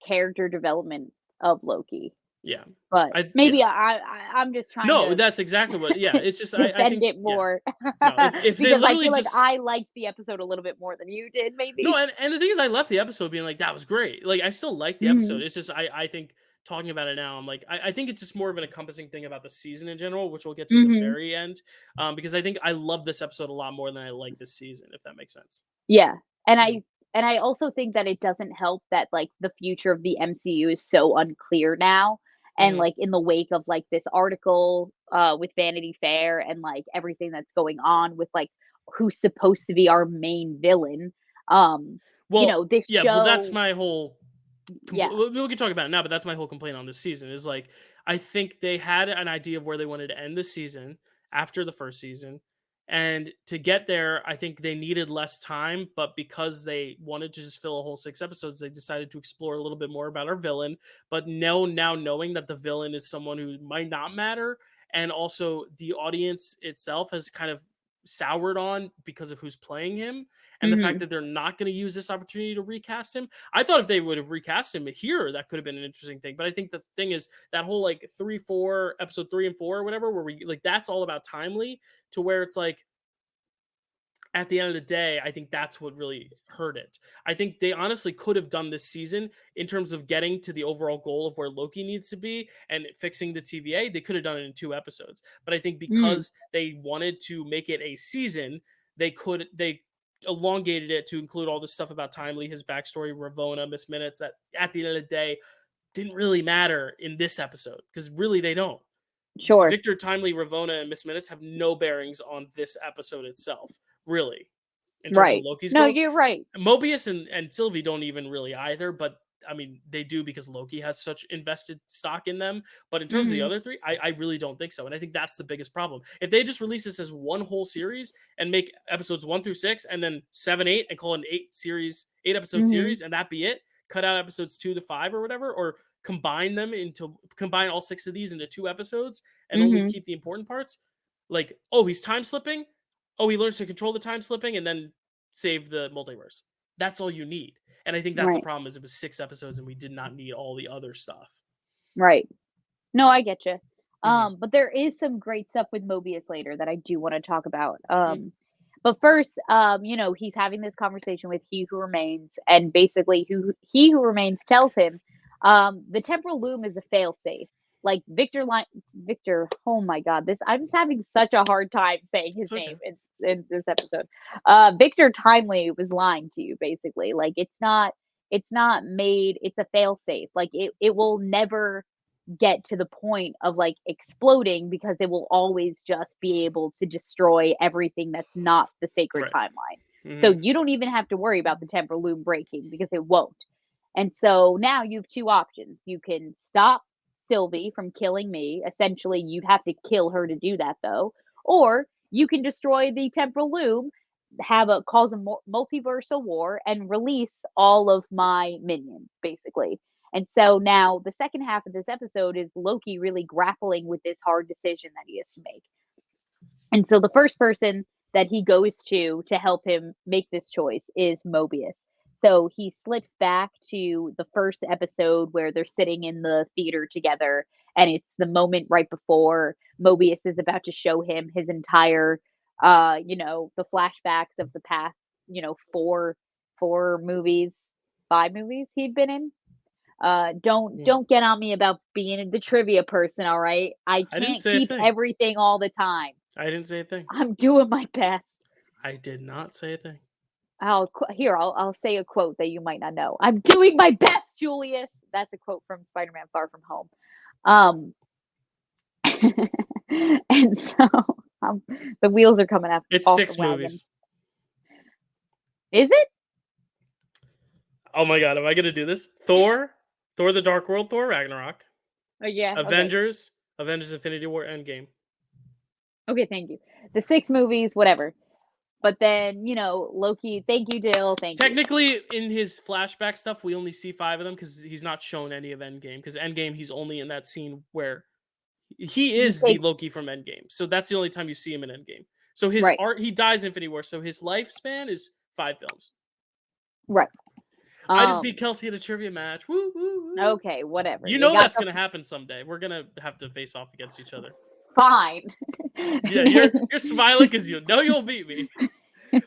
character development of Loki, Yeah. but Yeah. maybe I'm just trying No, to that's exactly what, yeah. It's just I defend think, it yeah. more No, if they because I literally feel like just I liked the episode a little bit more than you did, no, maybe. and the thing is, I left the episode being like, that was great. Like I still like the episode. Mhm, It's just I think talking about it now, I'm like, I think it's just more of an encompassing thing about the season in general, which we'll get to at the mhm. very end. Because I think I love this episode a lot more than I like this season, if that makes sense. Yeah, and Mhm. I also think that it doesn't help that, like, the future of the MCU is so unclear now, and, Mhm. like, in the wake of, like, this article, with Vanity Fair and, like, everything that's going on with, like, who's supposed to be our main villain, Well, this yeah, well, that's show my whole yeah. we can talk about it now, but that's my whole complaint on this season, is like, I think they had an idea of where they wanted to end the season after the first season. And to get there, I think they needed less time, but because they wanted to just fill a whole 6 episodes, they decided to explore a little bit more about our villain. But now knowing that the villain is someone who might not matter, and also the audience itself has kind of soured on because of who's playing him, and the fact Mhm, that they're not going to use this opportunity to recast him. I thought if they would have recast him here, that could have been an interesting thing. But I think the thing is that whole like 3-4 episode 3 and 4 or whatever, where we like, that's all about timely, to where it's like, at the end of the day, I think that's what really hurt it. I think they honestly could have done this season in terms of getting to the overall goal of where Loki needs to be and fixing the TVA. They could have done it in 2 episodes. But I think mm, because they wanted to make it a season, they elongated it to include all this stuff about Timely, his backstory, Ravonna, Miss Minutes, that at the end of the day didn't really matter in this episode, because really they don't. sure, Victor, Timely, Ravonna, and Miss Minutes have no bearings on this episode itself, really, in terms of right. Loki's No, growth. you're right. Mobius and Sylvie don't even really either, but I mean, they do because Loki has such invested stock in them. But in terms of the Mhm. other three, I really don't think so. And I think that's the biggest problem. If they just release this as one whole series and make episodes 1 through 6 and then 7, 8 and call it an 8 episode Mhm. series and that be it, cut out episodes 2 to 5 or whatever, or combine all 6 of these into 2 episodes and only Mhm. keep the important parts. Like, oh, he's time slipping. Oh, he learns to control the time slipping and then save the multiverse. That's all you need. And I think that's the Right. problem is it was 6 episodes and we did not need all the other stuff. Right. No, I get you. Mhm. But there is some great stuff with Mobius later that I do want to talk about. Mm, But first, he's having this conversation with He Who Remains, and basically, He Who Remains tells him, the temporal loom is a failsafe. Like Victor. Oh my God, this I'm just having such a hard time saying his it's okay. name in this episode. Victor Timely was lying to you, basically. Like it's not made. It's a failsafe. Like it will never get to the point of like exploding because it will always just be able to destroy everything that's not the sacred Right. timeline. So Mhm. you don't even have to worry about the temporal loom breaking because it won't. And so now you have two options. You can stop Sylvie from killing me. Essentially, you'd have to kill her to do that though. Or you can destroy the temporal loom, cause a multiversal war and release all of my minions basically. And so now the second half of this episode is Loki really grappling with this hard decision that he has to make. And so the first person that he goes to help him make this choice is Mobius. So he slips back to the first episode where they're sitting in the theater together, and it's the moment right before Mobius is about to show him his entire the flashbacks of the past, four movies, 5 movies he'd been in. Don't Mm. don't get on me about being the trivia person, all right? I I didn't can't say a keep thing. everything all the time. I didn't say a thing. I'm doing my best. I did not say a thing. I'll say a quote that you might not know. I'm doing my best, Julius. That's a quote from Spider-Man: Far From Home. Um, and so um, the wheels are coming It's off the 6 wagon. movies. Is it? Oh my god, am I gonna do this? Thor the Dark World, Thor Ragnarok, Oh yeah. Okay. Avengers Infinity War, Endgame. Okay. Thank you. The 6 movies, whatever. But then Loki. Thank you, Dill. Thank you. Technically, in his flashback stuff, we only see 5 of them because he's not shown any of Endgame. Because Endgame, he's only in that scene where he He is the takes Loki from Endgame. So that's the only time you see him in Endgame. So his right. art, he dies in Infinity War. So his lifespan is 5 films. Right. I just beat Um. Kelsey in a trivia match. Woo, woo, woo. Okay. Whatever. You You know got that's the gonna happen someday. We're gonna have to face off against each other. fine. Yeah, you're smiling because you know you'll beat me.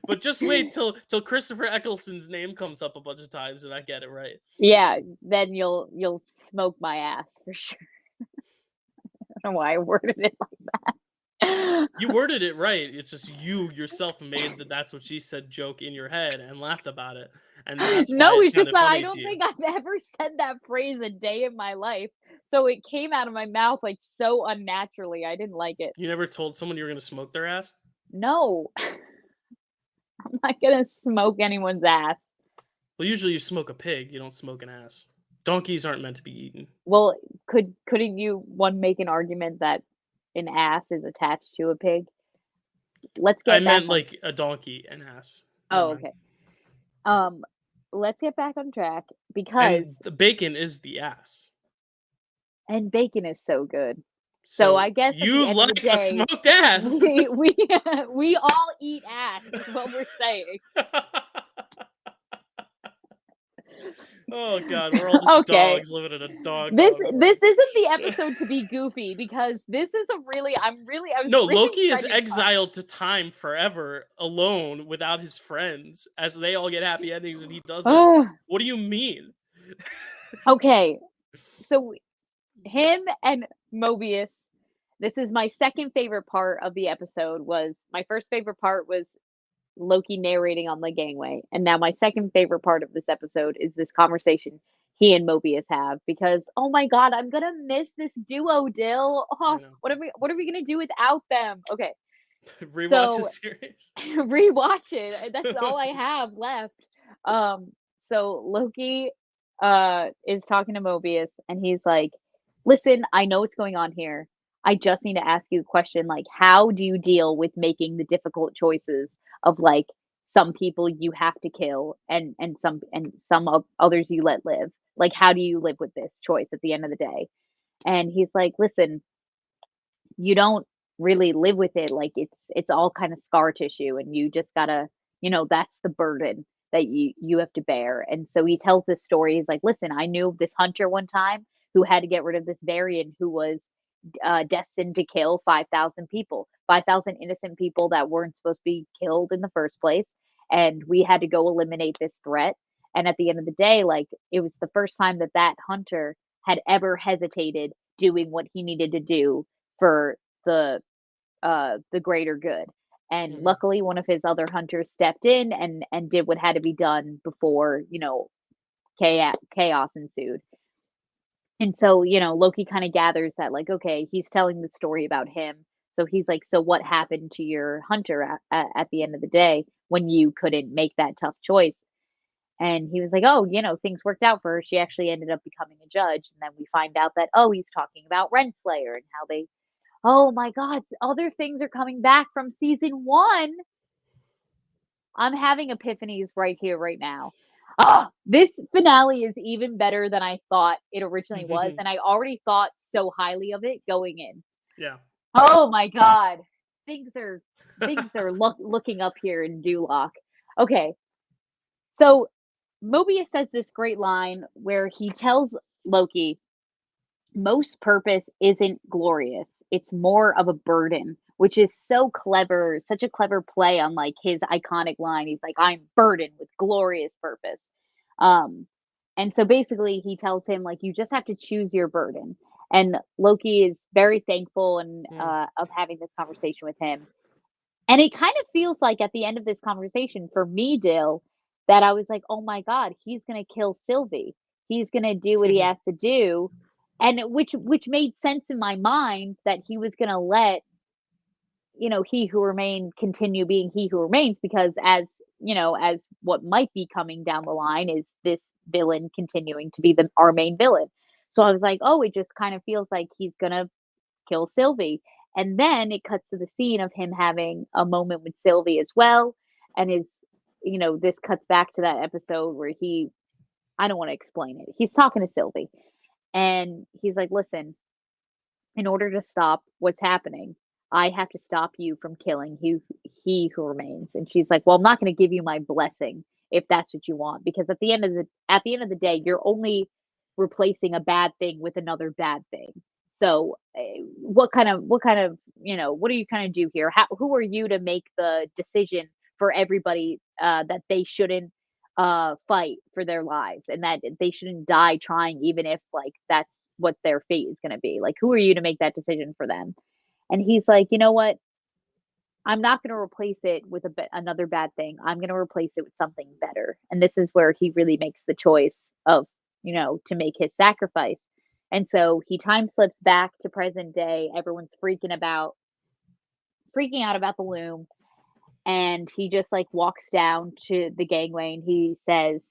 But just wait till Christopher Eccleston's name comes up a bunch of times and I get it right. Yeah, then you'll smoke my ass for sure. I don't know why I worded it like that. You worded it right. It's just you yourself made that's what she said joke in your head and laughed about it. And that's why No, it's it's kind just of that I funny to don't you. think I've ever said that phrase a day in my life. So it came out of my mouth like so unnaturally. I didn't like it. You never told someone you were gonna smoke their ass? No, I'm not gonna smoke anyone's ass. Well, usually you smoke a pig, you don't smoke an ass. Donkeys aren't meant to be eaten. Well, couldn't you one make an argument that an ass is attached to a pig? Let's I get back meant on. like a donkey, an ass. Never Oh, mind. okay. Um, let's get back on track because And the bacon is the ass. and bacon is so good. So So I guess at the you end of the like a day, smoked ass. we all eat ass is what we're saying. Oh god, we're all just Okay. dogs living in a dog This hog this world. isn't the episode to be goofy because this is a really I was No, really Loki is excited to talk. exiled to time forever, alone, without his friends, as they all get happy endings and he doesn't. Oh, What do you mean? okay. So him and Mobius, this is my second favorite part of the episode. Was my first favorite part was Loki narrating on the gangway. And now my second favorite part of this episode is this conversation he and Mobius have because oh my god, I'm gonna miss this duo, Dill. I Oh, know. what are we gonna do without them? Okay. Rewatch the So series. rewatch it. That's all I have left. Um so Loki is talking to Mobius, and he's like, "Listen, I know what's going on here. I just need to ask you a question. Like, how do you deal with making the difficult choices of like some people you have to kill and some others you let live? Like, how do you live with this choice at the end of the day?" And he's like, "Listen, you don't really live with it, like, it's all kind of scar tissue, and you just gotta that's the burden that you have to bear." And so he tells this story, he's like, "Listen, I knew this hunter one time who had to get rid of this variant who was, destined to kill 5,000 people, 5,000 innocent people that weren't supposed to be killed in the first place, and we had to go eliminate this threat." And at the end of the day, like, it was the first time that that hunter had ever hesitated doing what he needed to do for the the greater good. And Mhm. luckily one of his other hunters stepped in and did what had to be done before, chaos ensued. And so, Loki kind of gathers that like, okay, he's telling the story about him. So he's like, so what happened to your hunter at the end of the day when you couldn't make that tough choice? And he was like, oh, things worked out for her. She actually ended up becoming a judge. And then we find out that, oh, he's talking about Renslayer and how they oh my god, other things are coming back from season 1. I'm having epiphanies right here, right now. Ah, this finale is even better than I thought it originally was, and I already thought so highly of it going in. Yeah. Oh my god. Things are looking up here in Duloc. Okay, so Mobius says this great line where he tells Loki most purpose isn't glorious. It's more of a burden, which is so clever, such a clever play on like his iconic line. He's like, I'm burdened with glorious purpose. Um, and so basically he tells him like you just have to choose your burden. And Loki is very thankful and Mm. of having this conversation with him. And it kind of feels like at the end of this conversation for me, Dill, that I was like, "Oh my god, he's gonna kill Sylvie. He's gonna do what he has to do." And which made sense in my mind that he was gonna let, he who remained continue being he who remains because as what might be coming down the line is this villain continuing to be our main villain. So I was like, "Oh, it just kind of feels like he's gonna kill Sylvie." And then it cuts to the scene of him having a moment with Sylvie as well. And this cuts back to that episode where I don't want to explain it. He's talking to Sylvie and he's like, listen, in order to stop what's happening, I have to stop you from killing he who remains. And she's like, well, I'm not going to give you my blessing if that's what you want, because at the end of the day, you're only replacing a bad thing with another bad thing. So, what do you kind of do here? Who are you to make the decision for everybody that they shouldn't fight for their lives and that they shouldn't die trying, even if like that's what their fate is going to be? Like, who are you to make that decision for them? And he's like, you know what? I'm not going to replace it with another bad thing. I'm going to replace it with something better. And this is where he really makes the choice of, to make his sacrifice. And so he time slips back to present day. Everyone's freaking out about the loom. And he just like walks down to the gangway and he says,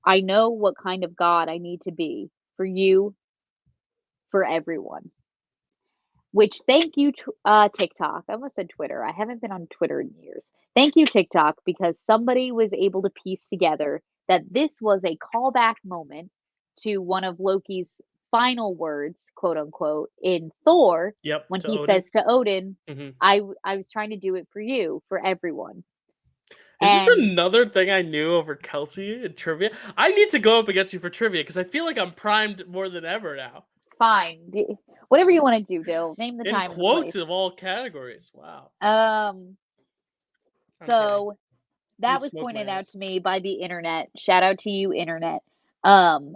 I know what kind of God I need to be for you, for everyone. Which thank you, TikTok. I almost said Twitter. I haven't been on Twitter in years. Thank you, TikTok, because somebody was able to piece together that this was a callback moment to one of Loki's final words, quote unquote, in Thor Yep, when to he Odin. says to Odin, Mhm. I was trying to do it for you, for everyone. Is this And another thing I knew over Kelsey in trivia? I need to go up against you for trivia because I feel like I'm primed more than ever now. fine, whatever you want to do, Dill. Name the In time and the place. quotes of all categories. Wow. Um, I'm kidding. so that You'd was smoke my pointed out ass. to me by the internet. Shout out to you, internet. Um,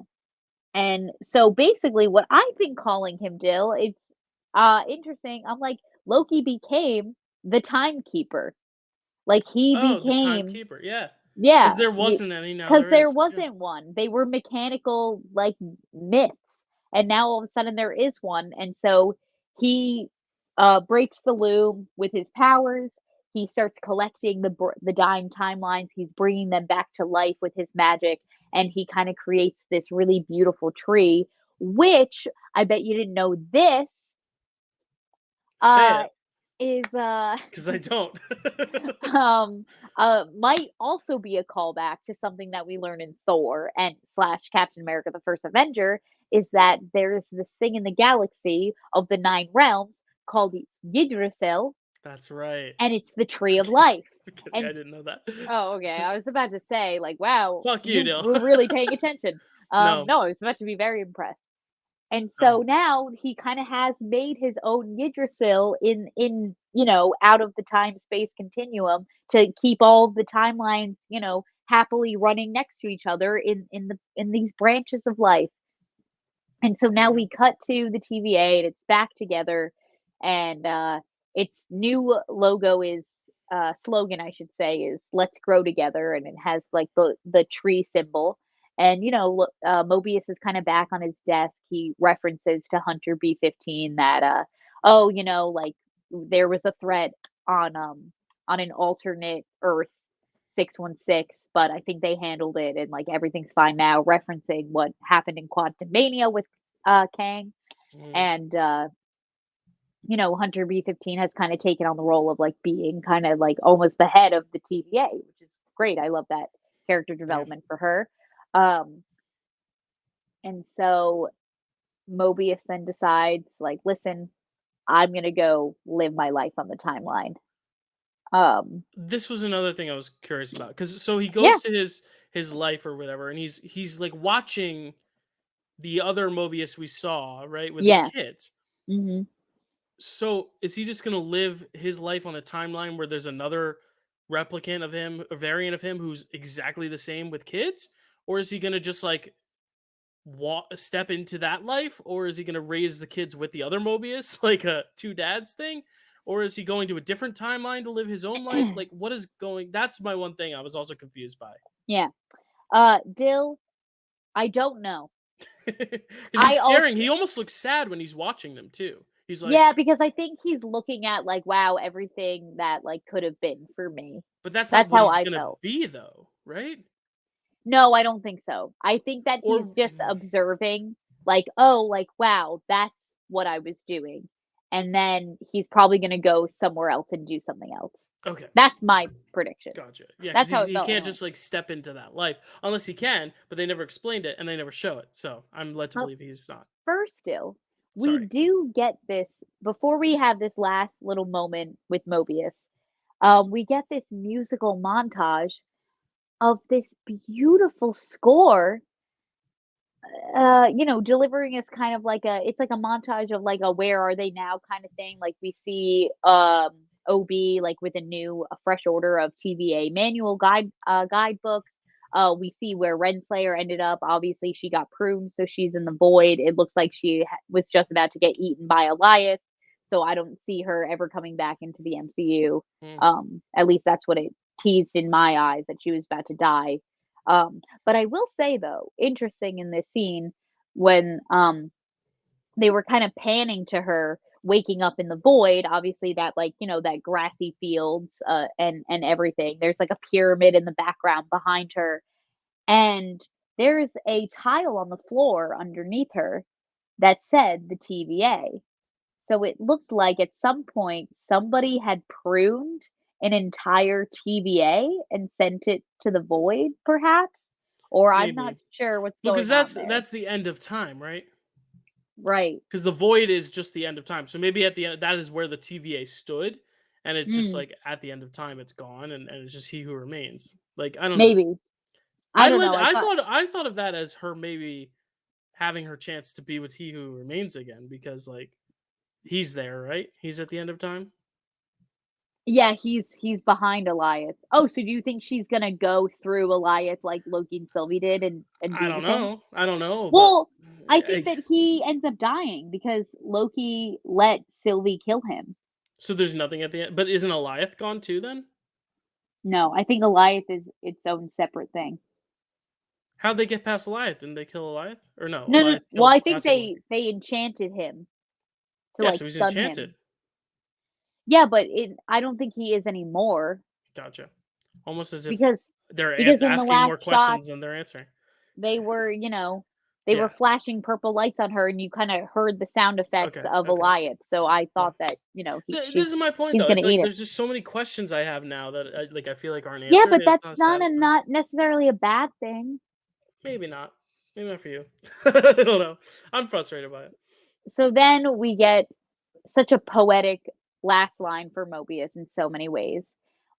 and so basically what I've been calling him, Dill, it's interesting. I'm like, Loki became the timekeeper. Like he Oh, the became timekeeper. Yeah. Because yeah, there wasn't any, now because there there is. Yeah. wasn't one. They were mechanical like myths. And now all of a sudden there is one. And so he breaks the loom with his powers. He starts collecting the dying timelines. He's bringing them back to life with his magic. and he kind of creates this really beautiful tree, which I bet you didn't know this Say uh it, is because I don't. um might also be a callback to something that we learn in Thor and slash Captain America the First Avenger, is that there's this thing in the galaxy of the nine realms called Yggdrasil, That's right. and it's the tree of Okay. life. I'm kidding. I And didn't know that. oh, okay. I was about to say, like, wow, Fuck you, you Dill. were really paying attention. No, No, I was about to be very impressed. And so no. now he kind of has made his own Yggdrasil in you know, out of the time space continuum to keep all the timelines, you know, happily running next to each other in these branches of life. And so There now you go. we cut to the TVA and it's back together, and its new logo is slogan, I should say, is "Let's grow together," and it has like the tree symbol. And you know, Mobius is kind of back on his desk. He references to Hunter B-15 that oh, you know, like there was a threat on an alternate Earth 616, but I think they handled it and like everything's fine now, referencing what happened in Quantum Mania with Kang. Mm, And you know, Hunter B-15 has kind of taken on the role of like being kind of like almost the head of the TVA, which is great. I love that character yeah. development for her. Um, and so Mobius then decides, like, listen, I'm gonna go live my life on the timeline. Um, This was another thing I was curious about, because so he yeah, goes to his life or whatever, and he's like watching the other Mobius we saw, right, with his yeah. kids. Hmm. So is he just gonna live his life on a timeline where there's another replicant of him, a variant of him who's exactly the same with kids? Or is he gonna just like step into that life? Or is he gonna raise the kids with the other Mobius, like a two dads thing? Or is he going to a different timeline to live his own life? Like, what is going? That's my one thing I was also confused by. Yeah. Dill, I don't know. Because I he's also staring. He almost looks sad when he's watching them too. He's like, Yeah, because I think he's looking at, like, wow, everything that, like, could have been for me. but that's not That's what how he's I gonna felt. be, though, right? No, I don't think so. I think that he's Or just observing, like, "Oh, like, wow, that's what I was doing." And then he's probably gonna go somewhere else and do something else. okay, That's my okay, prediction. gotcha. Yeah, because That's how it he felt can't anyway. just like step into that life unless he can, but they never explained it and they never show it. So I'm led to But believe he's not. first still, we Sorry. do get this before we have this last little moment with Mobius, we get this musical montage of this beautiful score, you know, delivering is kind of like a it's like a montage of like a "Where are they now" kind of thing. Like we see OB like with a fresh order of TVA manual guidebooks. We see where Renslayer ended up. Obviously, she got pruned, so she's in the void. It looks like she was just about to get eaten by Elias, so I don't see her ever coming back into the MCU. Hmm. At least that's what it teased in my eyes, that she was about to die. But I will say though, interesting in this scene when they were kind of panning to her waking up in the void, obviously that like, you know, that grassy fields and everything. There's like a pyramid in the background behind her, and there's a tile on the floor underneath her that said the TVA. So it looked like at some point somebody had pruned an entire TVA and sent it to the void, perhaps? Or I'm not Maybe. sure what's Well, because going on there. that's the end of time, right? Right. Because the void is just the end of time. So maybe at the end, that is where the TVA stood, and it's just Mm, like at the end of time, it's gone, and it's just he who remains. Like I don't know. maybe. I don't know. I thought of that as her maybe having her chance to be with he who remains again, because like he's there, right? He's at the end of time. Yeah, he's behind Elias. Oh, so do you think she's gonna go through Elias like Loki and Sylvie did and I be don't with him? know. I don't know, but Well, I think I, that he ends up dying because Loki let Sylvie kill him. so there's nothing at the end. But isn't Eliath gone too then? No, I think Elias is its own separate thing. How'd they get past Eliath? Didn't they kill Eliath? Or no, No, no. Eliath Well, killed I think classic Loki. they enchanted him to Yeah, like so he's stun enchanted. him. Yeah, but I don't think he is anymore Gotcha. Almost as if because they're because in the asking last more shot, questions than they're answering. they were, they were Yeah. flashing purple lights on her, and you kind of heard the sound effects Okay. of Okay. Elias. So I Yeah. thought that, This is my point he's though. gonna It's like eat it. there's just so many questions I have now that I feel like aren't Yeah, answered. but And it's that's not not satisfying. not necessarily a bad thing. Maybe not. Maybe not for you. I don't know. I'm frustrated by it. So then we get such a poetic last line for Mobius in so many ways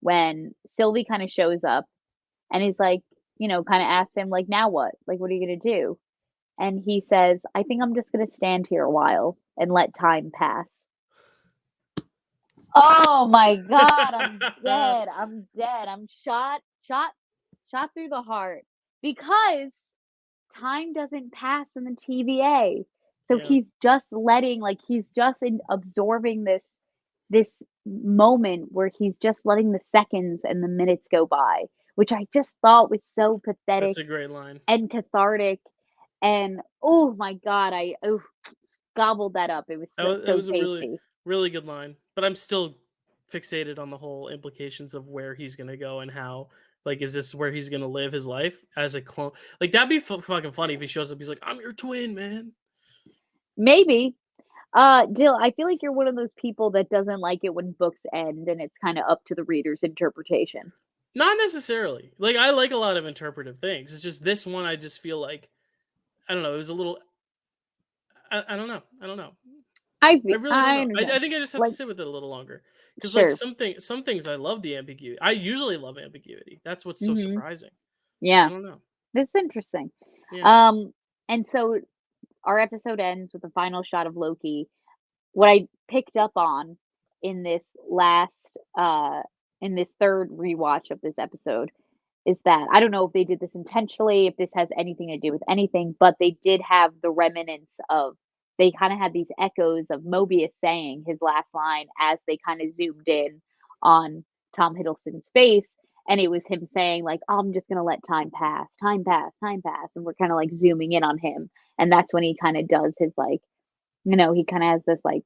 when Sylvie kind of shows up and he's like, kind of asks him like, now what? Like, what are you gonna do? And he says, I think I'm just gonna stand here a while and let time pass. Oh my god, I'm dead. I'm dead. I'm shot through the heart because time doesn't pass in the TVA. So Yeah, he's just absorbing this moment where he's just letting the seconds and the minutes go by, which I just thought was so that's pathetic a great line. and cathartic. And oh my god, gobbled that up. It was That so was a really tasty. really good line. But I'm still fixated on the whole implications of where he's gonna go and how. Like, is this where he's gonna live his life as a clone? Like, that'd be fucking funny if he shows up. He's like, "I'm your twin, man." Maybe. Jill, I feel like you're one of those people that doesn't like it when books end and it's kind of up to the reader's interpretation. Not necessarily. Like, I like a lot of interpretive things. It's just this one. I just feel like I don't know. It was a little. I don't know. I don't know. I really don't I know. I understand. think I just have to Like, sit with it a little longer because, like, sure. some things I love the ambiguity. I usually love ambiguity. That's what's so Mhm. surprising. I Yeah, don't know. that's interesting. Yeah. Um, and so our episode ends with a final shot of Loki. What I picked up on in this last in this third rewatch of this episode is that I don't know if they did this intentionally, if this has anything to do with anything, but they did have the remnants of they kind of had these echoes of Mobius saying his last line as they kind of zoomed in on Tom Hiddleston's face. And it was him saying, like, oh, I'm just going to let time pass, time pass, time pass. And we're kind of like zooming in on him. And that's when he kind of does his, like, he kind of has this, like,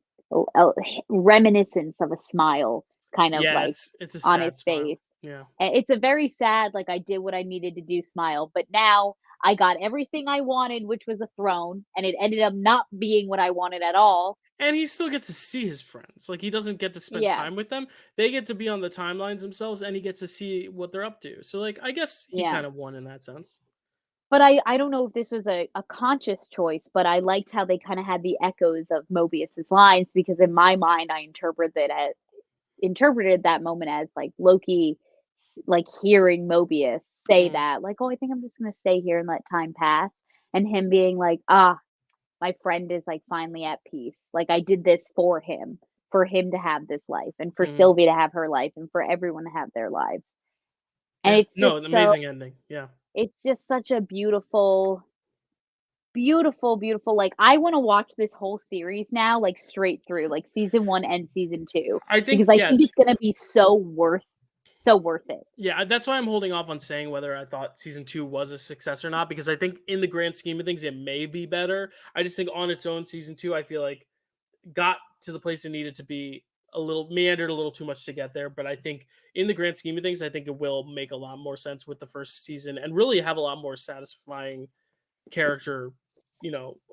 reminiscence of a smile kind of Yeah. like It's a on his sad smile. face. Yeah. It's a very sad, like, I did what I needed to do smile, but now I got everything I wanted, which was a throne, and it ended up not being what I wanted at all. And he still gets to see his friends. Like, he doesn't get to spend Yeah, time with them. They get to be on the timelines themselves, and he gets to see what they're up to. So, like, I guess he yeah. kind of won in that sense. But I don't know if this was a conscious choice, but I liked how they kinda had the echoes of Mobius's lines because in my mind, I interpreted that moment as, like, Loki, like, hearing Mobius say Mm. that, like, "Oh, I think I'm just gonna stay here and let time pass," and him being like, "Ah, my friend is, like, finally at peace. Like, I did this for him to have this life, and for Hmm. Sylvie to have her life, and for everyone to have their lives." And Yeah. No, an amazing ending. Yeah. it's just such a beautiful, beautiful, beautiful, like, I wanna watch this whole series now, like, straight through, like, season 1 and season 2, I because think, I yeah, think it's gonna be so worth it. yeah, that's why I'm holding off on saying whether I thought season 2 was a success or not, because I think in the grand scheme of things, it may be better. I just think on its own, season 2, I feel like got to the place it needed to be a little meandered a little too much to get there. But I think in the grand scheme of things, I think it will make a lot more sense with the first season and really have a lot more satisfying character,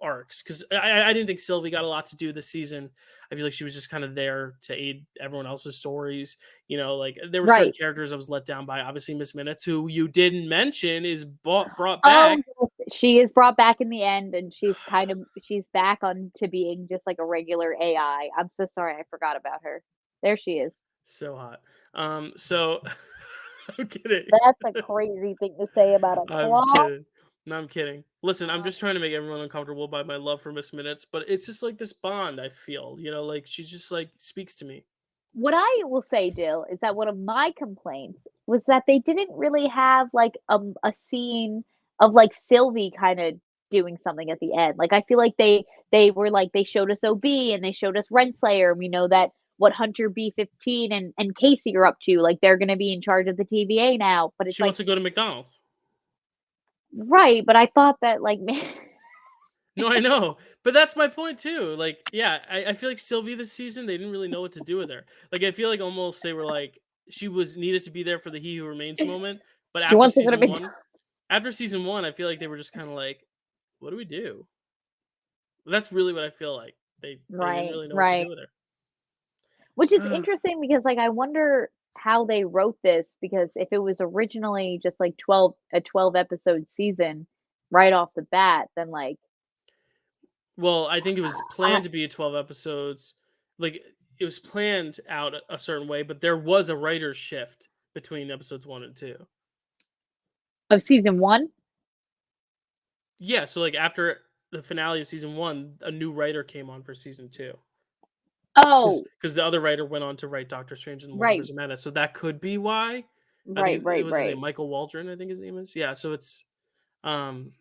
arcs. Because I didn't think Sylvie got a lot to do this season. I feel like she was just kind of there to aid everyone else's stories. Like there were certain Right. characters I was let down by. Obviously, Miss Minutes, who you didn't mention, is brought back. Oh, yes, she is brought back in the end, and she's back on to being just like a regular AI. I'm so sorry, I forgot about her. There she is. So hot. So I'm kidding. That's a crazy thing to say about a I'm clock. kidding. No, I'm kidding. Listen, I'm just trying to make everyone uncomfortable by my love for Miss Minutes, but it's just like this bond I feel, like she just like speaks to me. What I will say, Jill, is that one of my complaints was that they didn't really have like a scene of like Sylvie kind of doing something at the end. Like I feel like they were like they showed us OB and they showed us Renslayer, and we know that what Hunter B-15 and Casey are up to. Like they're gonna be in charge of the TVA now. But it's She like wants to go to McDonald's. right, but I thought that like No, I know. But that's my point too. Like, yeah, I feel like Sylvie this season, they didn't really know what to do with her. Like I feel like almost they were like she was needed to be there for the He Who Remains moment. But she wants to go to McDonald's. after season 1, I feel like they were just kind of like, what do we do? That's really what I feel like. They didn't Right, really know what to right. do with Which is her. interesting because, like, I wonder how they wrote this because if it was originally just, like, 12 episode season right off the bat, then, like, Well, I think it was I planned to be 12 episodes. Like, it was planned out a certain way, but there was a writer's shift between episodes 1 and 2. of season 1? Yeah, so, like, after the finale of season 1, a new writer came on for season 2. Oh, Because the other writer went on to write Doctor Strange and the right, Multiverse of Madness, so that could be why. I right, think it right, was his name, right, Michael Waldron, I think his name is. Yeah, so it's, um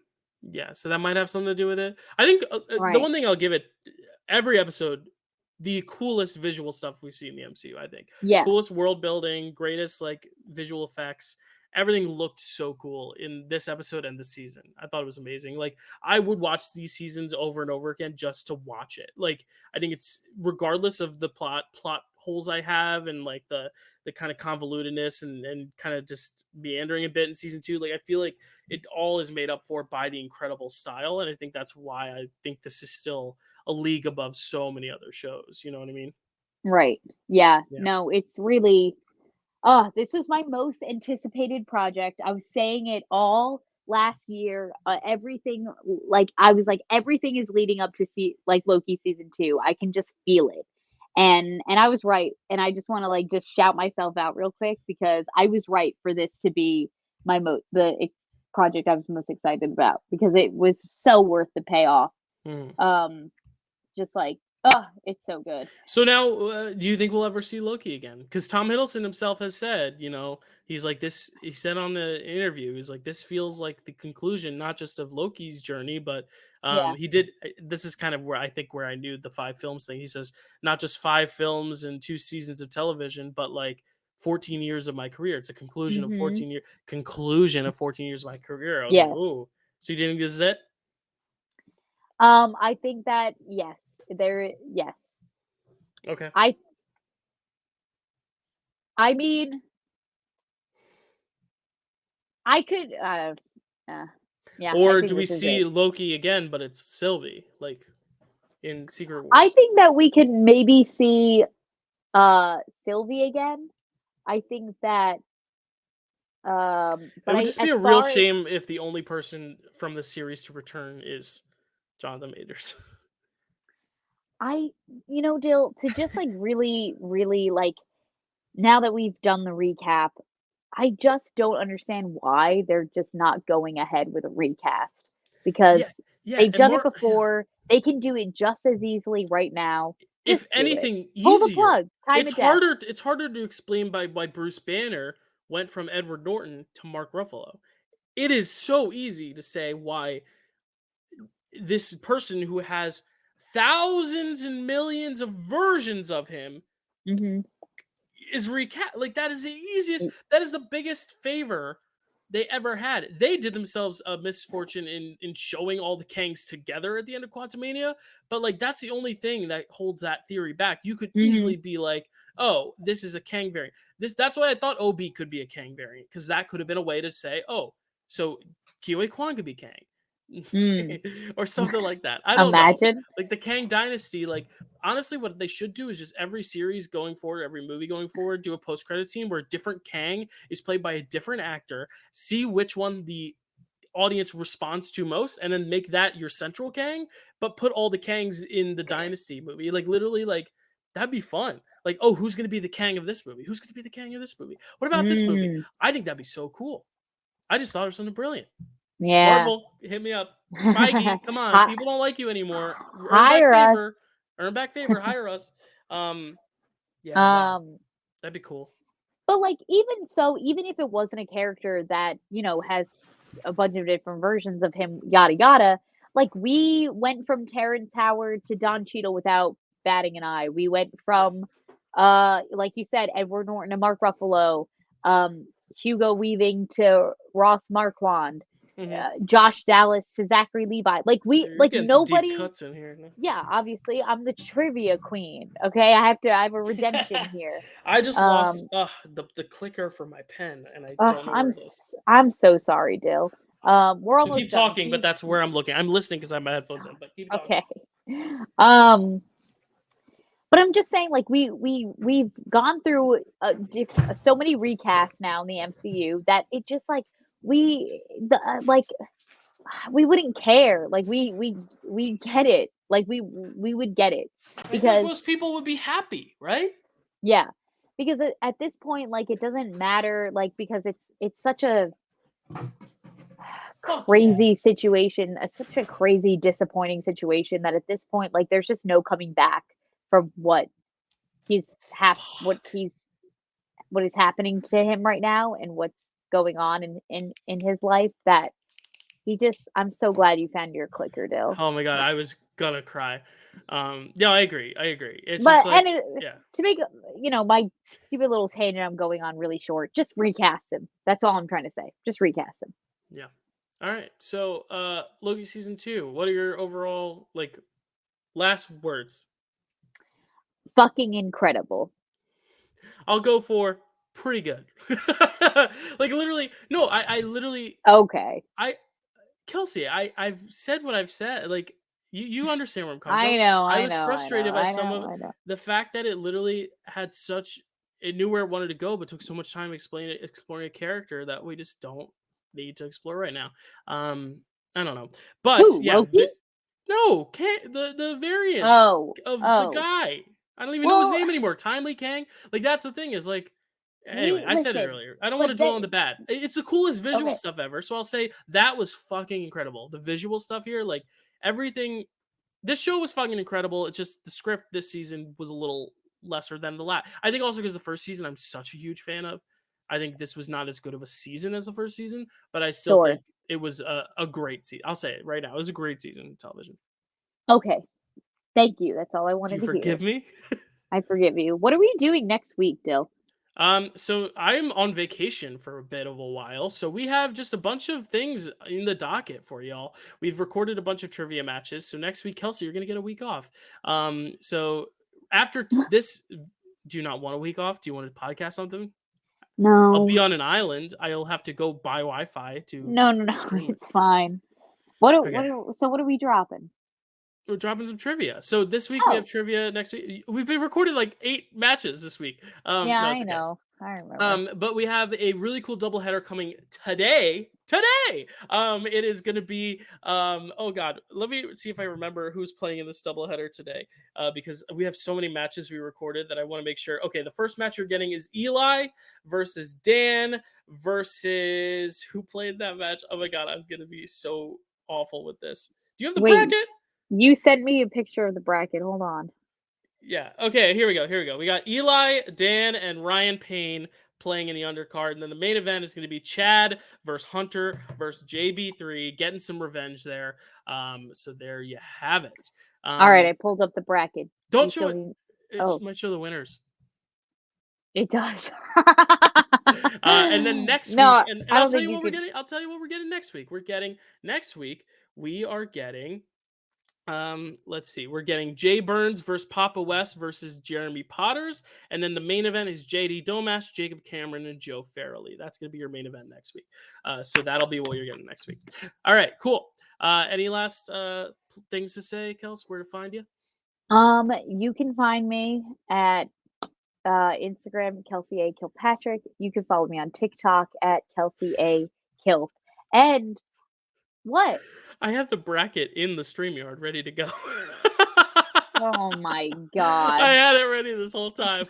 yeah, so that might have something to do with it. I think, the right. one thing I'll give it, every episode, the coolest visual stuff we've seen in the MCU, I think. Yes. Coolest world building, greatest, like, visual effects. Everything looked so cool in this episode and this season. I thought it was amazing. Like, I would watch these seasons over and over again just to watch it. Like, I think it's, regardless of the plot holes I have and, like, the kind of convolutedness and kind of just meandering a bit in season 2, like, I feel like it all is made up for by the incredible style, and I think that's why I think this is still a league above so many other shows. You know what I mean? Right. Yeah. Yeah. No, it's really oh, this was my most anticipated project. I was saying it all last year. Everything like I was like everything is leading up to see like Loki season 2. I can just feel it. And I was right. And I just want to like just shout myself out real quick because I was right for this to be my project I was most excited about because it was so worth the payoff. Mhm. Just like oh, it's so good. So now, do you think we'll ever see Loki again? Because Tom Hiddleston himself has said, he's like this. He said on the interview, he's like, this feels like the conclusion, not just of Loki's journey, but Yeah. he did. This is kind of where I think where I knew the 5 films thing. He says not just 5 films and 2 seasons of television, but like 14 years of my career. It's a Mhm. conclusion of 14 years of my career. I was like, Yes. oh, so you think this is it? I think that yes, yes. Okay. I I mean, I could yeah, I Or think do we this is see it. Loki again, but it's Sylvie, like in Secret I Wars? think that we could maybe see Sylvie again. I think that It but would I just be as a real far as shame if the only person from the series to return is Jonathan Majors. I Dill, to just like really, really like now that we've done the recap, I just don't understand why they're just not going ahead with a recast because Yeah, yeah, they've and done it more. Yeah, before. They can do it just as easily right now. if Just do it. anything, Pull the easier. plug. Time It's of death. harder. It's harder to explain by why Bruce Banner went from Edward Norton to Mark Ruffalo. It is so easy to say why this person who has thousands and millions of versions of him Mhm. is recast. Like, that is the easiest, that is the biggest favor they ever had. They did themselves a misfortune in showing all the Kangs together at the end of Quantumania, but like that's the only thing that holds that theory back. You could Mhm. easily be like, oh, this is a Kang variant. That's why I thought OB could be a Kang variant, because that could have been a way to say, oh, so Kiwi Kwan could be Kang. Mm. Or something like that. I don't know. Imagine. Like the Kang dynasty, like honestly, what they should do is just every series going forward, every movie going forward, do a post credit scene where a different Kang is played by a different actor. See which one the audience responds to most, and then make that your central Kang. But put all the Kangs in the Dynasty movie. Like literally, like that'd be fun. Like, oh, who's gonna be the Kang of this movie? Who's gonna be the Kang of this movie? What about this movie? Mm. I think that'd be so cool. I just thought of something brilliant. Yeah. Marvel, hit me up. Feige, come on. Hi People don't like you anymore. Earn back hire us. favor. Earn back favor. Hire us. Um, yeah, wow. Um, That'd be cool. but like even so, even if it wasn't a character that, has a bunch of different versions of him, yada yada. Like we went from Terrence Howard to Don Cheadle without batting an eye. We went from like you said, Edward Norton to Mark Ruffalo, Hugo Weaving to Ross Marquand, Hmm. Josh Dallas to Zachary Levi. You're Like getting some deep nobody cuts in here. yeah, obviously I'm the trivia queen. Okay. I have a redemption here. I just lost Um the clicker for my pen, and I don't know where it is. I'm so sorry, Dill. We're So almost keep done. talking, but that's where I'm looking. I'm listening because I have my headphones in. But keep talking. Okay. But I'm just saying, like we've gone through so many recasts now in the MCU that it just like like we wouldn't care. Like we get it. Like we would get it I feel like because most people would be happy, right? yeah, because at this point, like it doesn't matter. Like because it's such a Fuck yeah. crazy situation, such a crazy disappointing situation that at this point, like there's just no coming back from he's what what is happening to him right now and what's going on in his life that I'm so glad you found your clicker, Dill. Oh my god, I was gonna cry. Yeah, I agree. I agree. It's just But like, yeah, to make my stupid little tangent I'm going on really short, just recast him. That's all I'm trying to say. Just recast him. yeah. All right. So, Loki season 2. What are your overall like last words? Fucking incredible. I'll go for pretty good. Like literally, no, I literally, Okay. I Kelsey, I've said what I've said. Like you understand where I'm coming I from. know, I I was know, I know, frustrated by I some know, of I know. the fact that it literally had such it knew where it wanted to go, but took so much time exploring a character that we just don't need to explore right now. I don't know, but Who, yeah, Loki? no, can't the variant Oh, of the oh. guy. I don't even know his Well, name anymore. Timely Kang. Like that's the thing is like. Anyway, I said it listen, earlier. I don't want but to dwell then on the bad. It's the coolest visual okay, stuff ever. So I'll say that was fucking incredible. The visual stuff here, like everything. This show was fucking incredible. It's just the script this season was a little lesser than the last. I think also because the first season I'm such a huge fan of. I think this was not as good of a season as the first season, but I still sure. think it was a great season. I'll say it right now. It was a great season of television. Okay. Thank you. That's all I Do you wanted to hear. forgive me? I forgive you. What are we doing next week, Dill? So I'm on vacation for a bit of a while, so we have just a bunch of things in the docket for y'all. We've recorded a bunch of trivia matches, so next week, Kelsey, you're gonna get a week off. So after this, do you not want a week off? Do you want to podcast something? I'll be No. on an island. I'll have to go buy Wi-Fi to No, no, no. stream it. It's fine. Okay. So what are we dropping? We're dropping some trivia. So this week we have Oh, trivia. Next week we've been recorded like 8 matches this week. yeah, No, it's I okay. know. I remember. But we have a really cool doubleheader coming today. Today, it is going to be. Oh God, let me see if I remember who's playing in this doubleheader today. Because we have so many matches we recorded that I want to make sure. Okay, the first match you're getting is Eli versus Dan versus who played that match. Oh my God, I'm gonna be so awful with this. Do you have the Wait, bracket? you sent me a picture of the bracket. Hold on. Yeah. Okay. Here we go. Here we go. We got Eli, Dan, and Ryan Payne playing in the undercard, and then the main event is going to be Chad versus Hunter versus JB3, getting some revenge there. So there you have it. All right, I pulled up the bracket. Don't You show still it. need. It Oh, might show the winners. it does. And then next week, No, and I I'll don't tell think you you what we're could. getting. I'll tell you what we're getting next week. We are getting let's see. We're getting Jay Burns versus Papa West versus Jeremy Potters, and then the main event is JD Domash, Jacob Cameron, and Joe Farrelly. That's gonna be your main event next week. So that'll be what you're getting next week. All right, cool. Any last things to say, Kels? Where to find you? You can find me at Instagram, Kelsey A. Kilpatrick. You can follow me on TikTok at Kelsey A. Kilp. And what? I have the bracket in the StreamYard ready to go. Oh my I god. had it ready this whole time.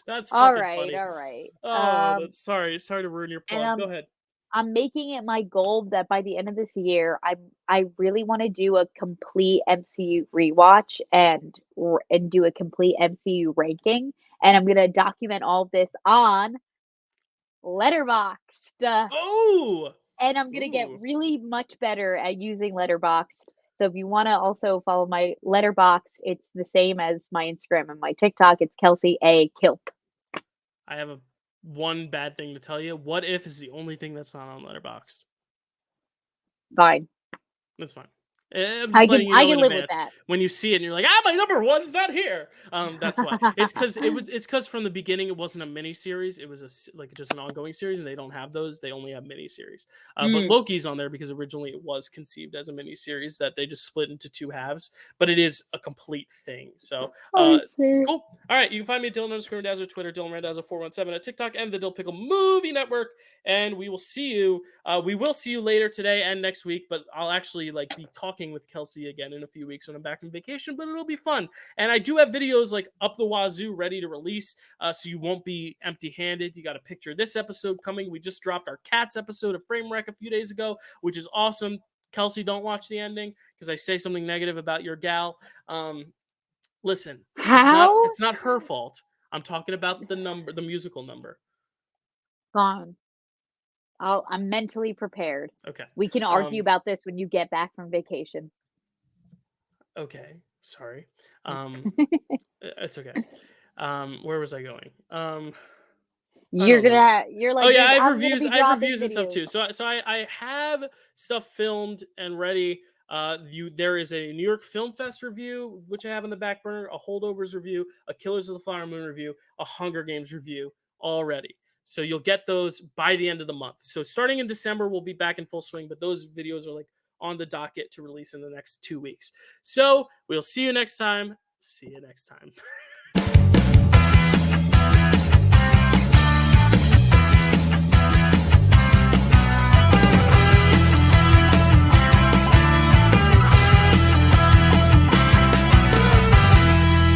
That's All fucking right, funny. all right. Oh, that's sorry. Sorry to ruin your And plug. Go ahead. I'm making it my goal that by the end of this year, I really want to do a complete MCU rewatch and do a complete MCU ranking. And I'm gonna document all of this on Letterboxd. Oh, And I'm gonna get ooh. really much better at using Letterboxd. So if you want to also follow my Letterboxd, it's the same as my Instagram and my TikTok. It's Kelsey A. Kilp. I have one bad thing to tell you. What if is the only thing that's not on Letterboxd? Fine. That's fine. I'm just letting you I know can in live with advance that. when you see it and you're like, my number one's not here. That's why. It's because from the beginning it wasn't a mini series. It was just an ongoing series, and they don't have those. They only have mini series. But Mm. Loki's on there because originally it was conceived as a mini series that they just split into 2 halves. But it is a complete thing. So I see. cool. All right, you can find me at Dylan_Randazzo, Twitter, Dylan Randazzo 417 at TikTok, and the Dill Pickle Movie Network. And we will see you. We will see you later today and next week. But I'll actually be talking with Kelsey again in a few weeks when I'm back from vacation. But it'll be fun. And I do have videos up the wazoo ready to release, so you won't be empty-handed. You got to picture this episode coming. We just dropped our Cats episode of Frame Wreck a few days ago, which is awesome. Kelsey, don't watch the ending because I say something negative about your gal. Listen, How? it's not her fault. I'm talking about the musical number. Fine. I'm mentally prepared. Okay. We can argue about this when you get back from vacation. Okay. Sorry. It's okay. Where was I going? You're Oh like, yeah, I have I'm gonna reviews. be I have dropping reviews and stuff too. videos. So I have stuff filmed and ready. There is a New York Film Fest review, which I have on the back burner, a Holdovers review, a Killers of the Flower Moon review, a Hunger Games review already. So you'll get those by the end of the month. So starting in December, we'll be back in full swing, but those videos are on the docket to release in the next 2 weeks. So we'll see you next time. See you next time.